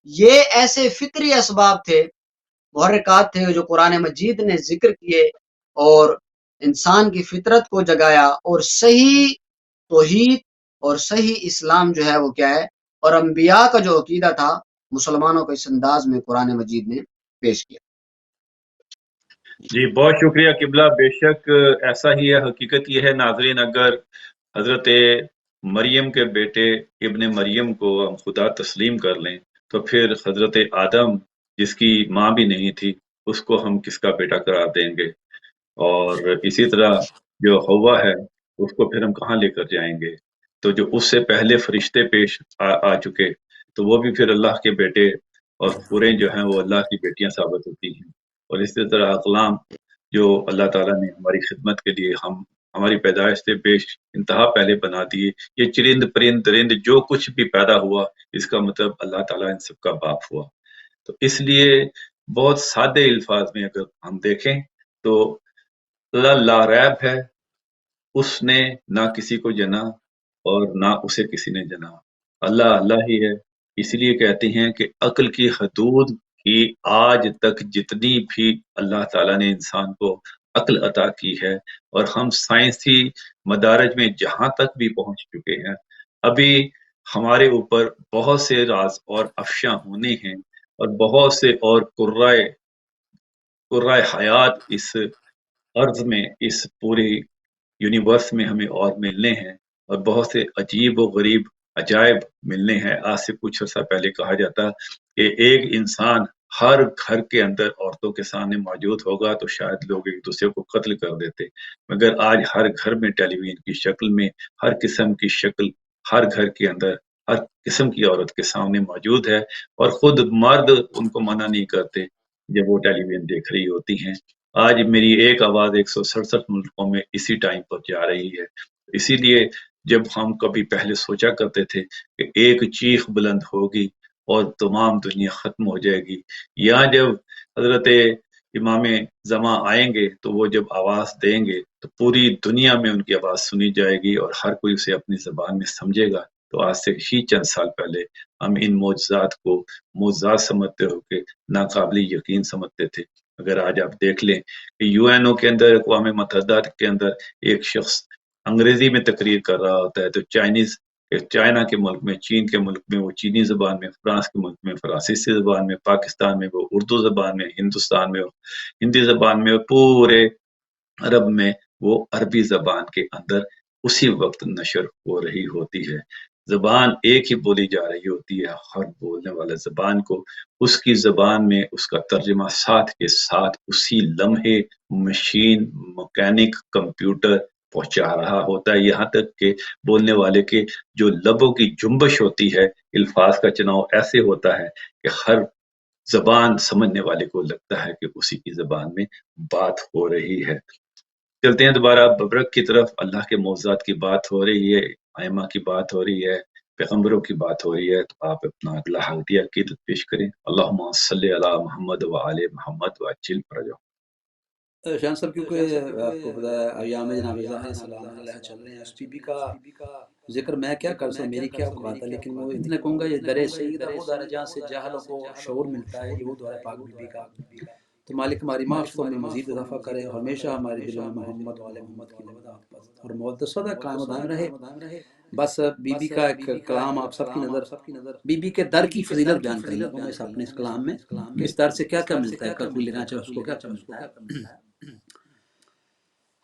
Speaker 4: یہ ایسے فطری اسباب تھے، محرکات تھے جو قرآن مجید نے ذکر کیے اور انسان کی فطرت کو جگایا، اور صحیح توحید اور صحیح اسلام جو ہے وہ کیا ہے، اور انبیاء کا جو عقیدہ تھا مسلمانوں کو اس انداز میں قرآن مجید نے پیش کیا۔
Speaker 2: جی بہت شکریہ قبلہ، بے شک ایسا ہی ہے، حقیقت یہ ہے ناظرین، اگر حضرت مریم کے بیٹے ابن مریم کو ہم خدا تسلیم کر لیں تو پھر حضرت آدم جس کی ماں بھی نہیں تھی اس کو ہم کس کا بیٹا قرار دیں گے، اور اسی طرح جو ہوا ہے اس کو پھر ہم کہاں لے کر جائیں گے؟ تو جو اس سے پہلے فرشتے پیش آ چکے تو وہ بھی پھر اللہ کے بیٹے، اور پورے جو ہیں وہ اللہ کی بیٹیاں ثابت ہوتی ہیں، اور اسی طرح اقلام جو اللہ تعالیٰ نے ہماری خدمت کے لیے ہماری پیدائش سے بیش انتہا پہلے بنا دیے، یہ چرند پرند درند جو کچھ بھی پیدا ہوا اس کا مطلب اللہ تعالیٰ ان سب کا باپ ہوا۔ تو اس لیے بہت سادے الفاظ میں اگر ہم دیکھیں تو اللہ لا ریب ہے، اس نے نہ کسی کو جنا اور نہ اسے کسی نے جنا، اللہ اللہ ہی ہے۔ اس لیے کہتے ہیں کہ عقل کی حدود کی آج تک جتنی بھی اللہ تعالیٰ نے انسان کو عقل عطا کی ہے، اور ہم سائنسی مدارج میں جہاں تک بھی پہنچ چکے ہیں، ابھی ہمارے اوپر بہت سے راز اور افشاں ہونے ہیں، اور بہت سے اور قرۂ حیات اس ارض میں، اس پوری یونیورس میں ہمیں اور ملنے ہیں، اور بہت سے عجیب و غریب عجائب ملنے ہیں۔ آج سے کچھ عرصہ پہلے کہا جاتا کہ ایک انسان ہر گھر کے اندر عورتوں کے سامنے موجود ہوگا تو شاید لوگ ایک دوسرے کو قتل کر دیتے، مگر آج ہر گھر میں ٹیلی ویژن کی شکل میں ہر قسم کی شکل ہر گھر کے اندر ہر قسم کی عورت کے سامنے موجود ہے، اور خود مرد ان کو منع نہیں کرتے جب وہ ٹیلی ویژن دیکھ رہی ہوتی ہیں۔ آج میری ایک آواز 167 ملکوں میں اسی ٹائم پر جا رہی ہے۔ اسی لیے جب ہم کبھی پہلے سوچا کرتے تھے کہ ایک چیخ بلند ہوگی اور تمام دنیا ختم ہو جائے گی، یا جب حضرت امام زمان آئیں گے تو وہ جب آواز دیں گے تو پوری دنیا میں ان کی آواز سنی جائے گی اور ہر کوئی اسے اپنی زبان میں سمجھے گا۔ تو آج سے ہی چند سال پہلے ہم ان معجزات کو معجزات سمجھتے ہو کے ناقابل یقین سمجھتے تھے، اگر آج آپ دیکھ لیں کہ یو این او کے اندر، اقوام متحدہ کے اندر ایک شخص انگریزی میں تقریر کر رہا ہوتا ہے تو چائنا کے ملک میں، چین کے ملک میں وہ چینی زبان میں، فرانس کے ملک میں فرانسیسی زبان میں، پاکستان میں وہ اردو زبان میں، ہندوستان میں وہ ہندی زبان میں، پورے عرب میں وہ عربی زبان کے اندر اسی وقت نشر ہو رہی ہوتی ہے۔ زبان ایک ہی بولی جا رہی ہوتی ہے، ہر بولنے والا زبان کو اس کی زبان میں اس کا ترجمہ ساتھ کے ساتھ اسی لمحے مشین، مکینک، کمپیوٹر پہنچا رہا ہوتا ہے، یہاں تک کہ بولنے والے کے جو لبوں کی جنبش ہوتی ہے، الفاظ کا چناؤ ایسے ہوتا ہے کہ ہر زبان سمجھنے والے کو لگتا ہے کہ اسی کی زبان میں بات ہو رہی ہے۔ چلتے ہیں دوبارہ ببرک کی طرف۔ اللہ کے معجزات کی بات ہو رہی ہے، ائمہ کی بات ہو رہی ہے، پیغمبروں کی بات ہو رہی ہے، تو آپ اپنا اگلا حلقیہ عقیدت پیش کریں۔ اللہم صلی علی محمد وآل محمد وعجل فرجہ۔
Speaker 1: شان صاحب، کیونکہ آپ کو پتا ہے ایام جناب ظاہر سلام علیہ چل رہے ہیں، اس بی بی کا ذکر میں کیا کر سکتا، میری کیا اوقات ہے، لیکن وہ اتنے کہوں گا یہ در سیدہ وہ در جہاں سے جاہلوں کو شعور ملتا ہے، یہ وہ دور پاک بی بی کا۔ تو مالک ہماری معرفتوں میں مزید اضافہ کرے اور ہمیشہ ہمارے دلوں میں محمد والے محمد کی محبت اور محبت سدا قائم و دائم رہے۔ بس بی بی کا ایک کلام آپ سب کی نظر، بی بی کے در کی فضیلت بیان کرنے لگا میں اپنے اس کلام میں، کہ اس در سے کیا کیا ملتا ہے، کوئی لینا چاہے اس کو کیا کیا ملتا ہے۔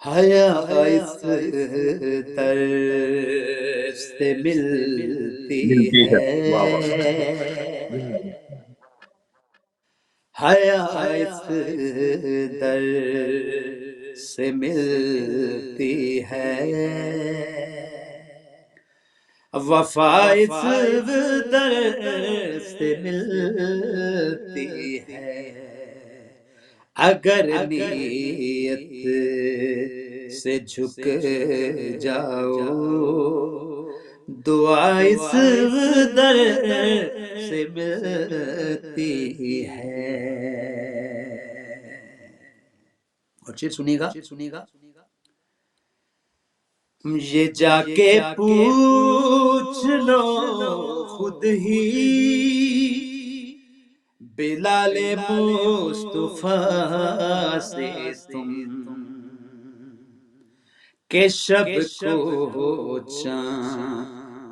Speaker 1: حیا اس در سے ملتی
Speaker 2: واہ واہ،
Speaker 1: ہے، حیا اس در سے ملتی ہے، وفا اس در سے ملتی ہے، اگر نیت سے جھک جاؤ دعا اس در سے ملتی ہے۔ اور چیز سنیے گا، یہ جا کے پوچھ لو خود ہی بلال مصطفیٰ سے تم کہ شب کو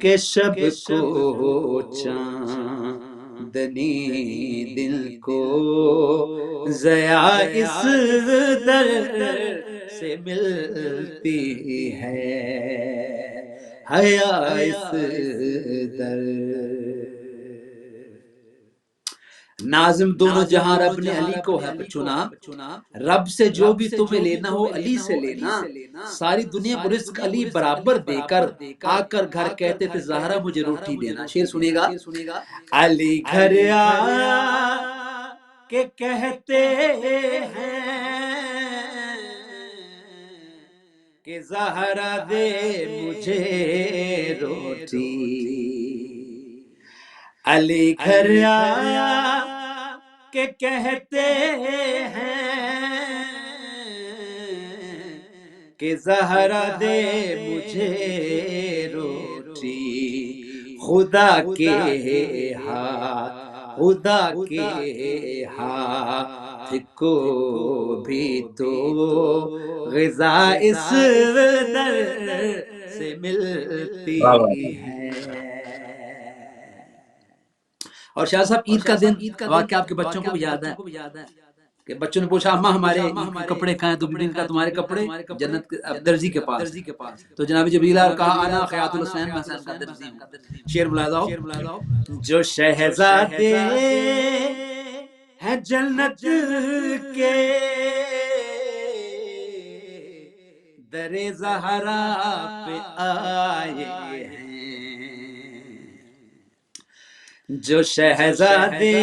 Speaker 1: کہ شب کو چاندنی دل کو ضیا اس در سے ملتی ہے، حیا اس در۔ ناظم دونوں جہاں رب نے علی کو ہے چنا، رب سے جو بھی تمہیں لینا ہو علی سے لینا، ساری دنیا کو رزق علی برابر دے کر آ کر گھر کہتے تھے زہرا مجھے روٹی دینا۔ شعر سنیے گا، علی گھر آیا کہ کہتے ہیں کہ زہرا دے مجھے روٹی، علی گھر آیا کہ کہتے ہیں کہ زہرا دے مجھے روٹی، خدا کے ہاتھ خدا کے ہاتھ کو بھی تو غذا اس در سے ملتی ہے۔ اور شاہ صاحب عید کا دن واقعہ آپ کے بچوں کو بھی یاد ہے کہ بچوں نے پوچھا اماں ہمارے کپڑے کہاں ہیں، تو بیوی نے کہا تمہارے کپڑے جنت درزی کے پاس، تو جناب جبریل اور کہا انا خیاط الحسین، میں حسین کا درزی ہوں۔ شعر ملاحظہ ہو، جو شہزادے ہیں جنت کے در زہرا پہ آئے ہیں، جو شہزادے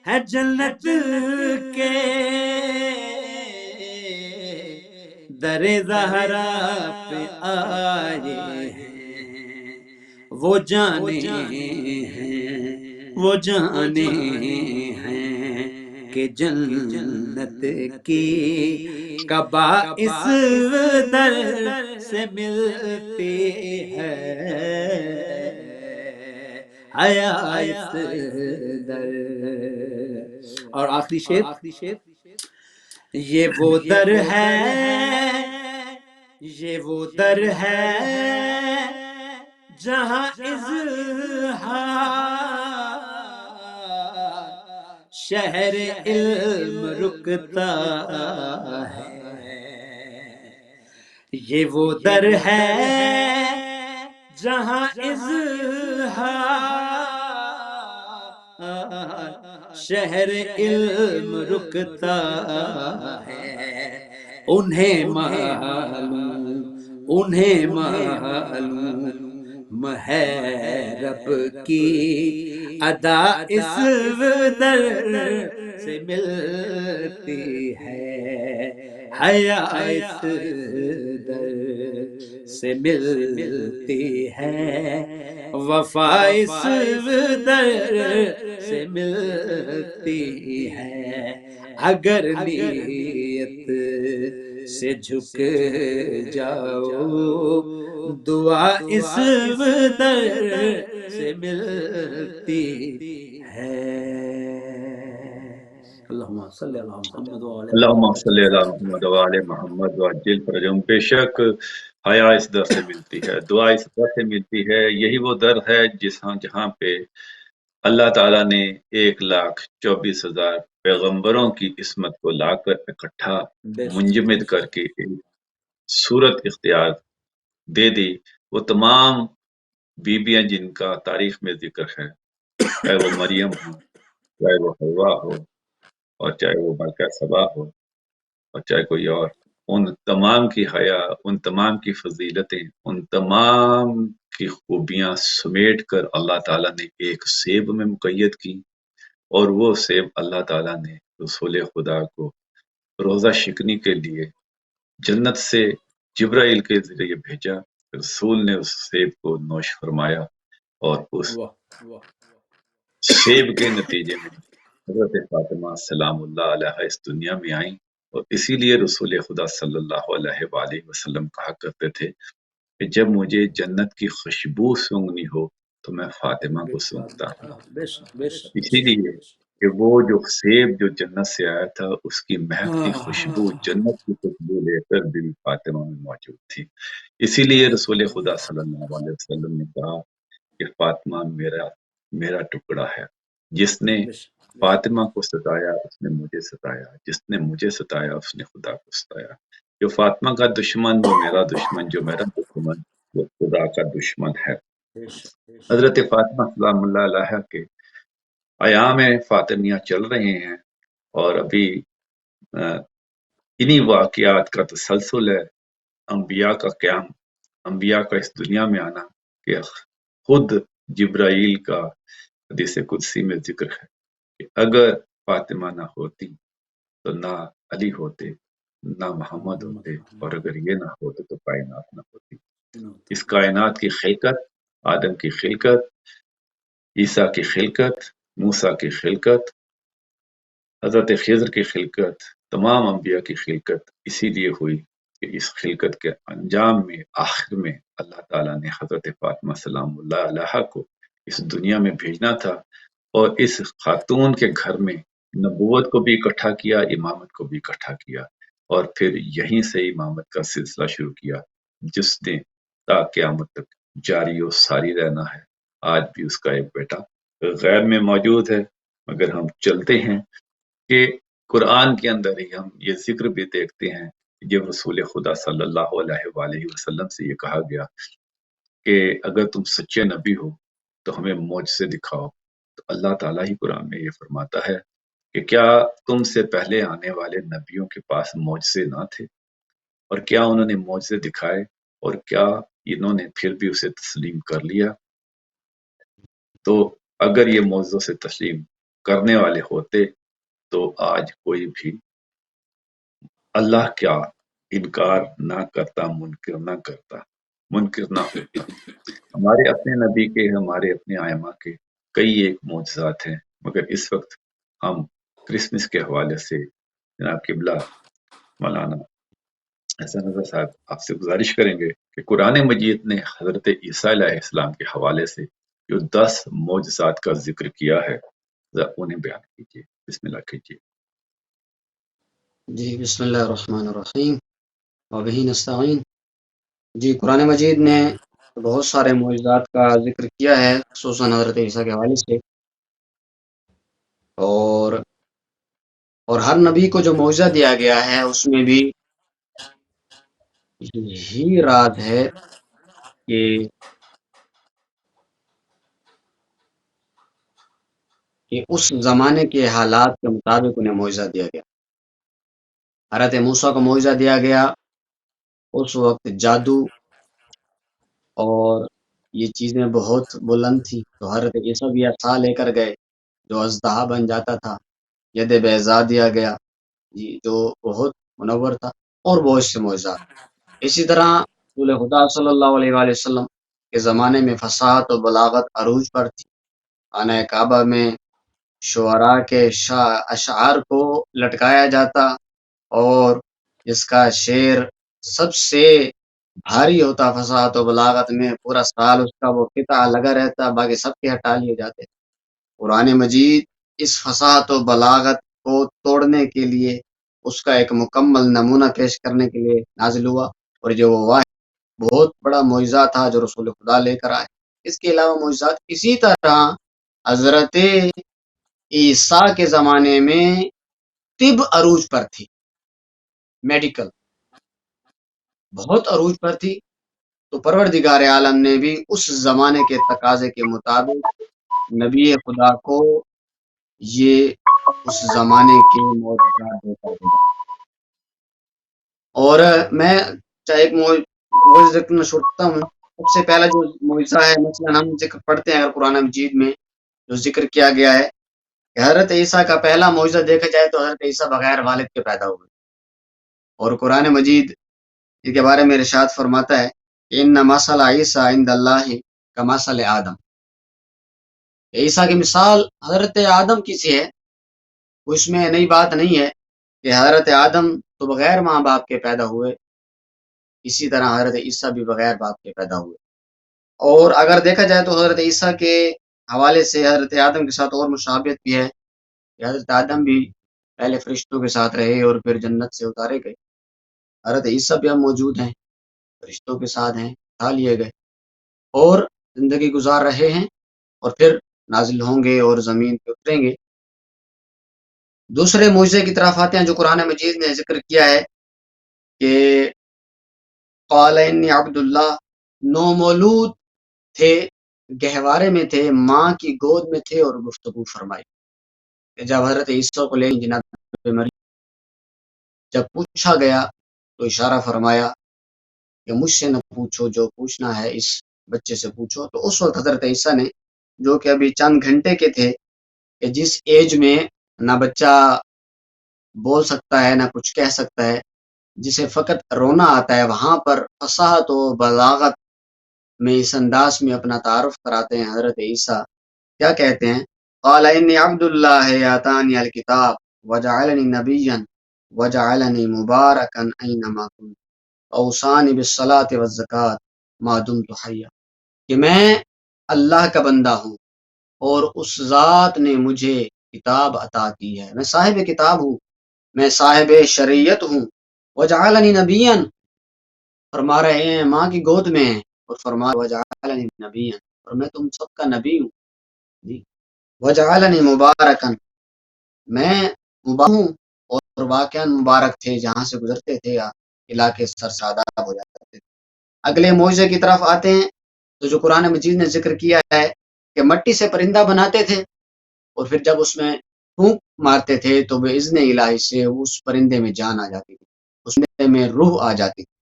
Speaker 1: ہیں جنت کے در زہرا پہ آئے ہیں، وہ جانے ہیں کہ جنت کی قبا اس در سے ملتی ہے، حیا اس در۔ اور آخری شعر، یہ وہ در ہے یہ وہ در ہے جہاں اظہار شہر علم رکتا ہے، یہ وہ در ہے جہاں اظہار شہر علم رکتا ہے، انہیں معلوم ہے رب کی ادا اس در سے ملتی ہے، حیا اس در سے ملتی ہے، وفا اس در سے ملتی ہے، اگر نیت سے جھک جاؤ دعا اس در سے ملتی ہے۔ اللہم صلی علی محمد وعلی
Speaker 2: اللہم صلی علی محمد وعلی محمد وعجل فرجہم۔ بے شک حیا اس در سے ملتی ہے، دعا اس در سے ملتی ہے۔ یہی وہ در ہے جہاں پہ اللہ تعالیٰ نے 1,24,000 پیغمبروں کی عصمت کو لا کر اکٹھا منجمد کر کے ایک صورت اختیار دے دی۔ وہ تمام بیبیاں جن کا تاریخ میں ذکر ہے، چاہے وہ مریم ہو، چاہے وہ حوا ہو، اور چاہے وہ ملکہ سبا ہو، اور چاہے کوئی اور، ان تمام کی حیا، ان تمام کی فضیلتیں، ان تمام کی خوبیاں سمیٹ کر اللہ تعالیٰ نے ایک سیب میں مقید کی، اور وہ سیب اللہ تعالیٰ نے رسول خدا کو روزہ شکنی کے لیے جنت سے جبرائیل کے ذریعے بھیجا۔ رسول نے اس سیب کو نوش فرمایا، اور اس سیب کے نتیجے میں حضرت فاطمہ سلام اللہ علیہ اس دنیا میں آئیں، اور اسی لیے رسول خدا صلی اللہ علیہ وآلہ وسلم کہا کرتے تھے کہ جب مجھے جنت کی خوشبو سونگنی ہو تو میں فاطمہ کو سونپتا ہوں۔
Speaker 1: بے شک بے شک بے
Speaker 2: اسی
Speaker 1: شک
Speaker 2: لیے کہ وہ جو سیب جو جنت سے آیا تھا اس کی مہکتی خوشبو جنت کی خوشبو لے کر بی بی فاطمہ میں موجود تھی۔ اسی لیے رسول خدا صلی اللہ علیہ وسلم نے کہا کہ فاطمہ میرا ٹکڑا ہے، جس نے
Speaker 1: بے شک
Speaker 2: فاطمہ کو ستایا اس نے مجھے ستایا، جس نے مجھے ستایا اس نے خدا کو ستایا۔ جو فاطمہ کا دشمن وہ میرا دشمن، جو میرا دشمن وہ خدا کا دشمن ہے۔
Speaker 1: بے شک بے شک
Speaker 2: حضرت فاطمہ سلام اللہ علیہ کے ایام فاطمیہ چل رہے ہیں اور ابھی انہی واقعات کا تسلسل ہے، انبیاء کا قیام، انبیاء کا اس دنیا میں آنا، کہ خود جبرائیل کا حدیث قدسی میں ذکر ہے کہ اگر فاطمہ نہ ہوتی تو نہ علی ہوتے نہ محمد ہوتے، اور اگر یہ نہ ہوتے تو کائنات نہ ہوتی۔ اس کائنات کی خلقت، آدم کی خلقت، عیسیٰ کی خلقت، موسیٰ کی خلقت، حضرت خضر کی خلقت، تمام انبیاء کی خلقت اسی لیے ہوئی کہ اس خلقت کے انجام میں آخر میں اللہ تعالیٰ نے حضرت فاطمہ سلام اللہ علیہ کو اس دنیا میں بھیجنا تھا، اور اس خاتون کے گھر میں نبوت کو بھی اکٹھا کیا، امامت کو بھی اکٹھا کیا، اور پھر یہیں سے امامت کا سلسلہ شروع کیا جس نے تا قیامت تک جاری و ساری رہنا ہے۔ آج بھی اس کا ایک بیٹا غیر میں موجود ہے، مگر ہم چلتے ہیں کہ قرآن کے اندر ہی ہم یہ ذکر بھی دیکھتے ہیں جب رسول خدا صلی اللہ علیہ وآلہ وسلم سے یہ کہا گیا کہ اگر تم سچے نبی ہو تو ہمیں معجزے دکھاؤ، تو اللہ تعالیٰ ہی قرآن میں یہ فرماتا ہے کہ کیا تم سے پہلے آنے والے نبیوں کے پاس معجزے نہ تھے، اور کیا انہوں نے معجزے دکھائے، اور کیا انہوں نے پھر بھی اسے تسلیم کر لیا؟ تو اگر یہ معجزوں سے تسلیم کرنے والے ہوتے تو آج کوئی بھی اللہ کا انکار نہ کرتا، منکر نہ کرتا، منکر نہ ہوتا۔ ہمارے اپنے نبی کے، ہمارے اپنے ائمہ کے کئی ایک معجزات ہیں، مگر اس وقت ہم کرسمس کے حوالے سے جناب قبلہ مولانا حسن رضا صاحب آپ سے گزارش کریں گے کہ قرآن مجید نے حضرت عیسیٰ علیہ السلام کے حوالے سے جو 10 معجزات کا ذکر کیا ہے ذرا انہیں بیان کیجیے، بسم اللہ کیجیے۔
Speaker 4: جی بسم اللہ الرحمن الرحیم وبہ نستعین۔ جی قرآن مجید نے بہت سارے معجزات کا ذکر کیا ہے، خصوصاً حضرت عیسیٰ کے حوالے سے، اور ہر نبی کو جو معجزہ دیا گیا ہے اس میں بھی یہی راز ہے کہ اس زمانے کے حالات کے مطابق انہیں معجزہ دیا گیا۔ حضرت موسیٰ کو معجزہ دیا گیا، اس وقت جادو اور یہ چیزیں بہت بلند تھی، تو حضرت عیسیٰ بھی عصا لے کر گئے جو اژدہا بن جاتا تھا، ید بیضا دیا گیا جی جو بہت منور تھا، اور بہت سے معجزات۔ اسی طرح رسول خدا صلی اللہ علیہ وآلہ وسلم کے زمانے میں فصاحت و بلاغت عروج پر تھی۔ خانہ کعبہ میں شعراء کے اشعار کو لٹکایا جاتا، اور جس کا شعر سب سے بھاری ہوتا فصاحت و بلاغت میں، پورا سال اس کا وہ قطعہ لگا رہتا، باقی سب کے ہٹا لیے جاتے۔ قرآن مجید اس فصاحت و بلاغت کو توڑنے کے لیے، اس کا ایک مکمل نمونہ پیش کرنے کے لیے نازل ہوا، اور جو وہ واحد بہت بڑا معجزہ تھا جو رسول خدا لے کر آئے۔ اس کے علاوہ معجزات اسی طرح حضرت عیسیٰ کے زمانے میں طب عروج پر تھی، میڈیکل بہت عروج پر تھی، تو پروردگار عالم نے بھی اس زمانے کے تقاضے کے مطابق نبی خدا کو یہ اس زمانے کے معجزات دیتا گیا۔ اور میں چاہے ایک معجزہ ذکر چھوڑتا ہوں۔ سب سے پہلا جو معجزہ ہے، مثلا ہم ذکر پڑھتے ہیں اگر قرآن مجید میں جو ذکر کیا گیا ہے کہ حضرت عیسیٰ کا پہلا معجزہ دیکھا جائے تو حضرت عیسیٰ بغیر والد کے پیدا ہوئے، اور قرآن مجید اس کے بارے میں ارشاد فرماتا ہے ان مثل عیسیٰ عند اللہ کمثل آدم، عیسیٰ کی مثال حضرت آدم کی سی ہے، اس میں نئی بات نہیں ہے کہ حضرت آدم تو بغیر ماں باپ کے پیدا ہوئے، اسی طرح حضرت عیسیٰ بھی بغیر باپ کے پیدا ہوئے۔ اور اگر دیکھا جائے تو حضرت عیسیٰ کے حوالے سے حضرت آدم کے ساتھ اور مشابہت بھی ہے کہ حضرت آدم بھی پہلے فرشتوں کے ساتھ رہے اور پھر جنت سے اتارے گئے، حضرت عیسیٰ بھی اب موجود ہیں، فرشتوں کے ساتھ ہیں، اٹھا لیے گئے اور زندگی گزار رہے ہیں اور پھر نازل ہوں گے اور زمین پہ اتریں گے۔ دوسرے معجزے کی طرف آتے ہیں جو قرآن مجید نے ذکر کیا ہے کہ قال انی عبد اللہ، نومولود تھے، گہوارے میں تھے، ماں کی گود میں تھے اور گفتگو فرمائی۔ جب حضرت عیسیٰ کو لے جناب مریم جب پوچھا گیا تو اشارہ فرمایا کہ مجھ سے نہ پوچھو، جو پوچھنا ہے اس بچے سے پوچھو۔ تو اس وقت حضرت عیسیٰ نے، جو کہ ابھی چند گھنٹے کے تھے، کہ جس ایج میں نہ بچہ بول سکتا ہے نہ کچھ کہہ سکتا ہے، جسے فقط رونا آتا ہے، وہاں پر فصاحت و بلاغت میں اس انداز میں اپنا تعارف کراتے ہیں حضرت عیسیٰ۔ کیا کہتے ہیں؟ قال انی عبد اللہ آتانی الکتاب وجعلنی نبیا وجعلنی مبارکا اینما کنت اوصانی بالصلاۃ والزکاۃ ما دمت حیا، کہ میں اللہ کا بندہ ہوں اور اس ذات نے مجھے کتاب عطا کی ہے، میں صاحب کتاب ہوں، میں صاحب شریعت ہوں، وجعلنی نبیا، فرما رہے ہیں ماں کی گود میں ہیں اور فرما وجعلنی نبیا، اور میں تم سب کا نبی ہوں جی، وجعلنی مبارکا، میں مبارک ہوں اور واقعا مبارک تھے، جہاں سے گزرتے تھے علاقے سر ساداب ہو جاتے تھے۔ اگلے معجزے کی طرف آتے ہیں تو جو قرآن مجید نے ذکر کیا ہے کہ مٹی سے پرندہ بناتے تھے اور پھر جب اس میں پھونک مارتے تھے تو باذن الہی سے اس پرندے میں جان آ جاتی تھی، اس میں روح آ جاتی تھی۔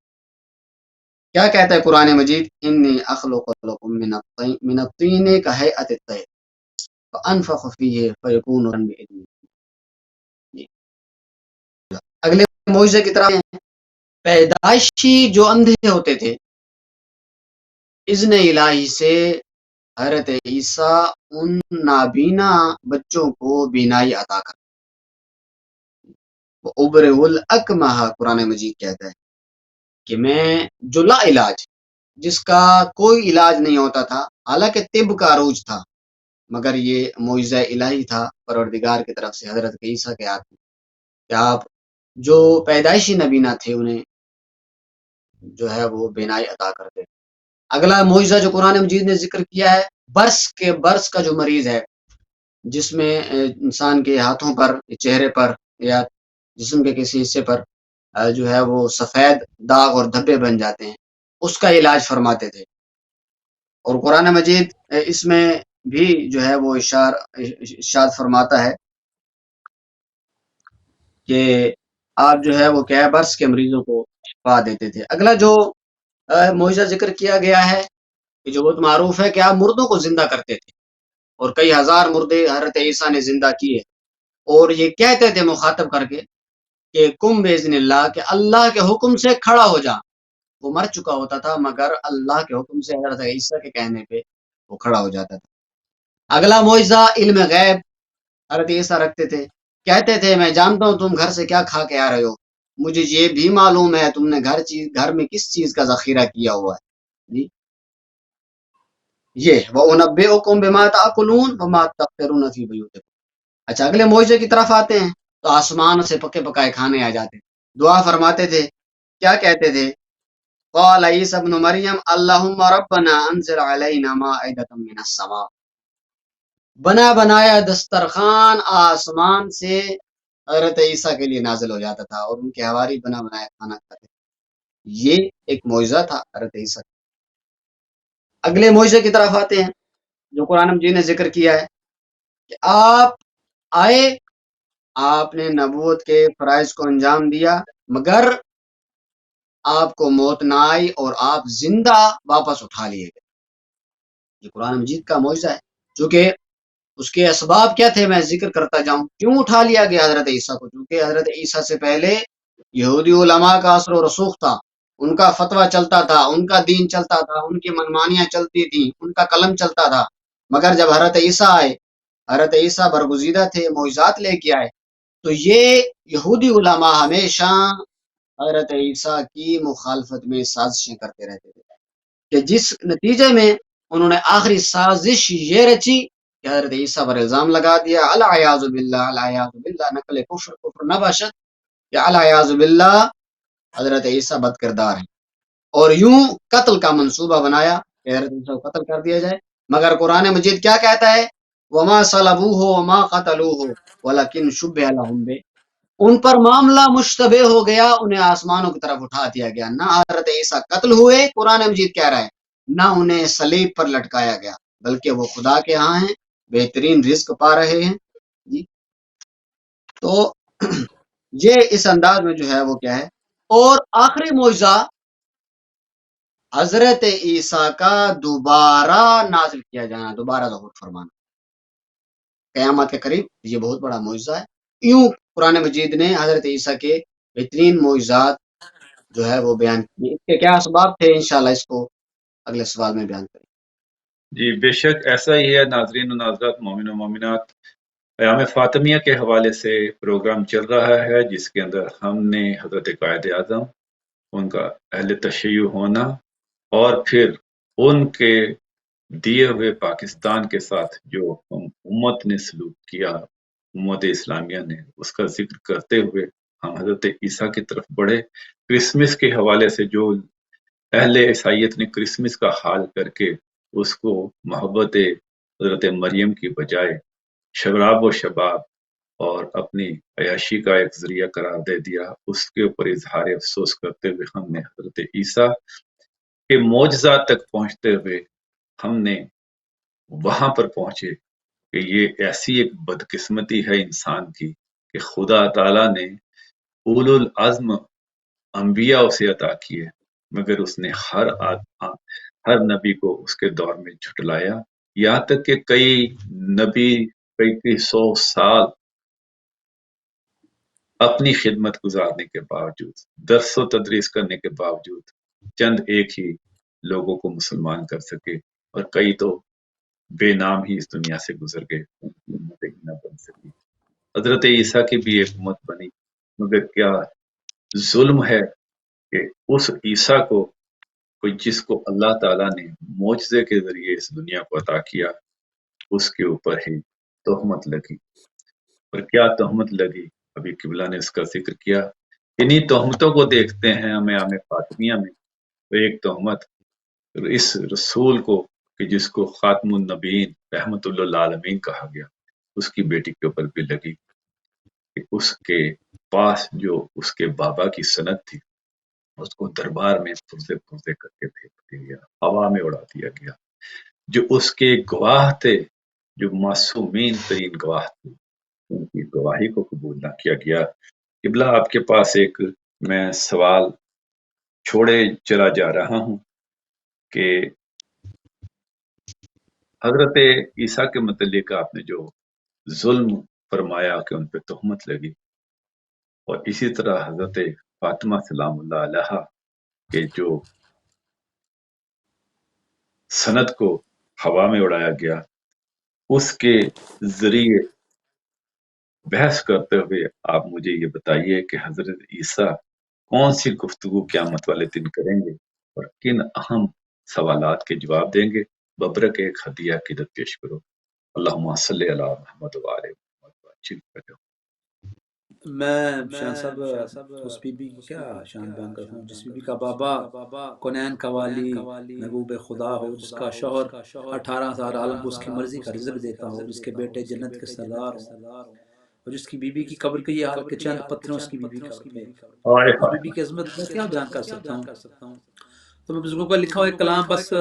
Speaker 4: کیا کہتا ہے قرآن مجید؟ انی اخلق لکم من الطین کہیئۃ الطیر فانفخ فیہ فیکون طیرا باذن اللہ۔ اگلے معجزے کی طرف پیدائشی جو اندھے ہوتے تھے، اذن الہی سے حضرت عیسیٰ ان نابینا بچوں کو بینائی عطا کر، وَأُبْرِئُ الْأَكْمَحَ، قرآن مجید کہتا ہے کہ میں جو لا علاج، جس کا کوئی علاج نہیں ہوتا تھا، حالانکہ طب کا عروج تھا، مگر یہ معجزہ الہی تھا پروردگار کی طرف سے حضرت عیسیٰ کے ہاتھ میں کہ آپ جو پیدائشی نبینا تھے انہیں جو ہے وہ بینائی عطا کرتے۔ اگلا معجزہ جو قرآن مجید نے ذکر کیا ہے، برس کا جو مریض ہے، جس میں انسان کے ہاتھوں پر، چہرے پر یا جسم کے کسی حصے پر جو ہے وہ سفید داغ اور دھبے بن جاتے ہیں، اس کا علاج فرماتے تھے۔ اور قرآن مجید اس میں بھی جو ہے وہ ارشاد فرماتا ہے کہ آپ جو ہے وہ کیا برس کے مریضوں کو شفا دیتے تھے۔ اگلا جو معجزہ ذکر کیا گیا ہے کہ جو بہت معروف ہے کہ آپ مردوں کو زندہ کرتے تھے، اور کئی ہزار مردے حضرت عیسیٰ نے زندہ کیے، اور یہ کہتے تھے مخاطب کر کے کہ کم باذن اللہ، کہ اللہ کے حکم سے کھڑا ہو جا۔ وہ مر چکا ہوتا تھا مگر اللہ کے حکم سے حضرت عیسیٰ کے کہنے پہ وہ کھڑا ہو جاتا تھا۔ اگلا معجزہ علم غیب حضرت عیسیٰ رکھتے تھے، کہتے تھے میں جانتا ہوں تم گھر سے کیا کھا کے آ رہے ہو، مجھے یہ بھی معلوم ہے تم نے گھر میں کس چیز کا ذخیرہ کیا ہوا ہے جی، یہ وَأُنَبِّئُكُم بِمَا تَأْكُلُونَ وَمَا تَدَّخِرُونَ فِي بُيُوتِكُم۔ اچھا، اگلے معجزے کی طرف آتے ہیں تو آسمان سے پکے پکائے کھانے آ جاتے، دعا فرماتے تھے، کیا کہتے تھے؟ قال عیسی ابن مریم اللہم ربنا انزل علینا مائدۃ من السماء، بنا بنایا دسترخوان آسمان سے حضرت عیسیٰ کے لیے نازل ہو جاتا تھا اور ان کے حواری بنا بنایا کھانا کھاتے۔ یہ ایک معجزہ تھا حضرت عیسیٰ۔ اگلے معجزے کی طرف آتے ہیں جو قرآن مجید نے ذکر کیا ہے کہ آپ آئے، آپ نے نبوت کے فرائض کو انجام دیا، مگر آپ کو موت نہ آئی اور آپ زندہ واپس اٹھا لیے گئے۔ یہ قرآن مجید کا معجزہ ہے، چونکہ اس کے اسباب کیا تھے میں ذکر کرتا جاؤں، کیوں اٹھا لیا گیا حضرت عیسیٰ کو؟ کیونکہ حضرت عیسیٰ سے پہلے یہودی علماء کا اثر و رسوخ تھا، ان کا فتویٰ چلتا تھا، ان کا دین چلتا تھا، ان کی منمانیاں چلتی تھیں، ان کا قلم چلتا تھا۔ مگر جب حضرت عیسیٰ آئے، حضرت عیسیٰ برگزیدہ تھے، معجزات لے کے آئے، تو یہ یہودی علماء ہمیشہ حضرت عیسیٰ کی مخالفت میں سازشیں کرتے رہتے تھے کہ جس نتیجے میں انہوں نے آخری سازش یہ رچی کہ حضرت عیسیٰ پر الزام لگا دیا، العیاذ باللہ، العیاذ باللہ، نقل کفر کفر نہ باشد، کہ العیاذ باللہ حضرت عیسیٰ بد کردار ہیں، اور یوں قتل کا منصوبہ بنایا کہ حضرت عیسیٰ کو قتل کر دیا جائے۔ مگر قرآن مجید کیا کہتا ہے؟ وما صلبوہ وما قتلوہ ولکن شبہ لہم بہ، ان پر معاملہ مشتبہ ہو گیا، انہیں آسمانوں کی طرف اٹھا دیا گیا، نہ حضرت عیسیٰ قتل ہوئے، قرآن مجید کہہ رہا ہے، نہ انہیں صلیب پر لٹکایا گیا، بلکہ وہ خدا کے ہاں ہیں، بہترین رزق پا رہے ہیں۔ جی تو یہ اس انداز میں جو ہے وہ کیا ہے۔ اور آخری معجزہ حضرت عیسیٰ کا دوبارہ نازل کیا جانا، دوبارہ ظہور فرمانا قیامت کے قریب، یہ بہت بڑا معجزہ ہے۔ یوں قرآن مجید نے حضرت عیسیٰ کے بہترین معجزات جو ہے وہ بیان کیے۔ اس کے کیا اسباب تھے، انشاءاللہ اس کو اگلے سوال میں بیان کریں۔
Speaker 2: جی بے شک ایسا ہی ہے ناظرین و ناظرات، مومن و مومنات، ایام فاطمیہ کے حوالے سے پروگرام چل رہا ہے جس کے اندر ہم نے حضرت قائد اعظم، ان کا اہل تشیع ہونا، اور پھر ان کے دیے ہوئے پاکستان کے ساتھ جو امت نے سلوک کیا، امت اسلامیہ نے، اس کا ذکر کرتے ہوئے ہم حضرت عیسیٰ کی طرف بڑھے۔ کرسمس کے حوالے سے جو اہل عیسائیت نے کرسمس کا حال کر کے اس کو محبت حضرت مریم کی بجائے شراب و شباب اور اپنی عیاشی کا ایک ذریعہ قرار دے دیا، اس کے اوپر اظہار افسوس کرتے ہوئے ہم نے حضرت عیسیٰ کے معجزات تک پہنچتے ہوئے ہم نے وہاں پر پہنچے کہ یہ ایسی ایک بدقسمتی ہے انسان کی کہ خدا تعالیٰ نے اولو العزم انبیاء اسے عطا کیے، مگر اس نے ہر نبی کو اس کے دور میں جھٹلایا، یہاں تک کہ کئی نبی کئی 100 سال اپنی خدمت گزارنے کے باوجود، درس و تدریس کرنے کے باوجود چند ایک ہی لوگوں کو مسلمان کر سکے، اور کئی تو بے نام ہی اس دنیا سے گزر گئے، ان کی امت ہی نہ بن سکی۔ حضرت عیسیٰ کی بھی ایک امت بنی، مگر کیا ظلم ہے کہ اس عیسیٰ کو کوئی جس کو اللہ تعالیٰ نے معجزے کے ذریعے اس دنیا کو عطا کیا، اس کے اوپر ہی تہمت لگی۔ اور کیا تہمت لگی، ابھی قبلہ نے اس کا ذکر کیا۔ انہی تہمتوں کو دیکھتے ہیں ہمیں عام فاطمیہ میں، تو ایک تہمت اس رسول کو کہ جس کو خاتم النبیین رحمت اللہ عالمین کہا گیا، اس کی بیٹی کے اوپر بھی لگی کہ اس کے پاس جو اس کے بابا کی سند تھی، اس کو دربار میں پرزے پرزے کر کے پھینک دیا گیا، ہوا میں اڑا دیا گیا۔ جو اس کے گواہ تھے، جو معصومین ترین گواہ تھے، ان کی گواہی کو قبول نہ کیا گیا۔ قبلہ آپ کے پاس ایک میں سوال چھوڑے چلا جا رہا ہوں کہ حضرت عیسیٰ کے متعلق آپ نے جو ظلم فرمایا کہ ان پہ تہمت لگی، اور اسی طرح حضرت فاطمہ سلام اللہ علیہ کے جو سند کو ہوا میں اڑایا گیا، اس کے ذریعے بحث کرتے ہوئے آپ مجھے یہ بتائیے کہ حضرت عیسیٰ کون سی گفتگو قیامت والے دن کریں گے اور کن اہم سوالات کے جواب دیں گے۔ ببرک ایک ہدیہ عقیدت پیش کرو۔ اللہم صلی علی محمد وآل محمد۔
Speaker 1: میں شان صاحب اس بی بی کی کیا شان بیان کرتا ہوں جس بی بی کا بابا کنین کا والی محبوب خدا ہو، جس کا شوہر 18 سال عالم کو اس کی مرضی کا رزق دیتا ہو، جس کے بیٹے جنت کے سردار ہوں، اور جس کی بی بی کی قبر کے یہ حال کہ چند پتھروں اس کی بی بی قبر پہ، اس بی بی کی عظمت میں کیا بیان کر سکتا ہوں۔ تو میں بزرگوں کا لکھا ہوا ایک کلام بس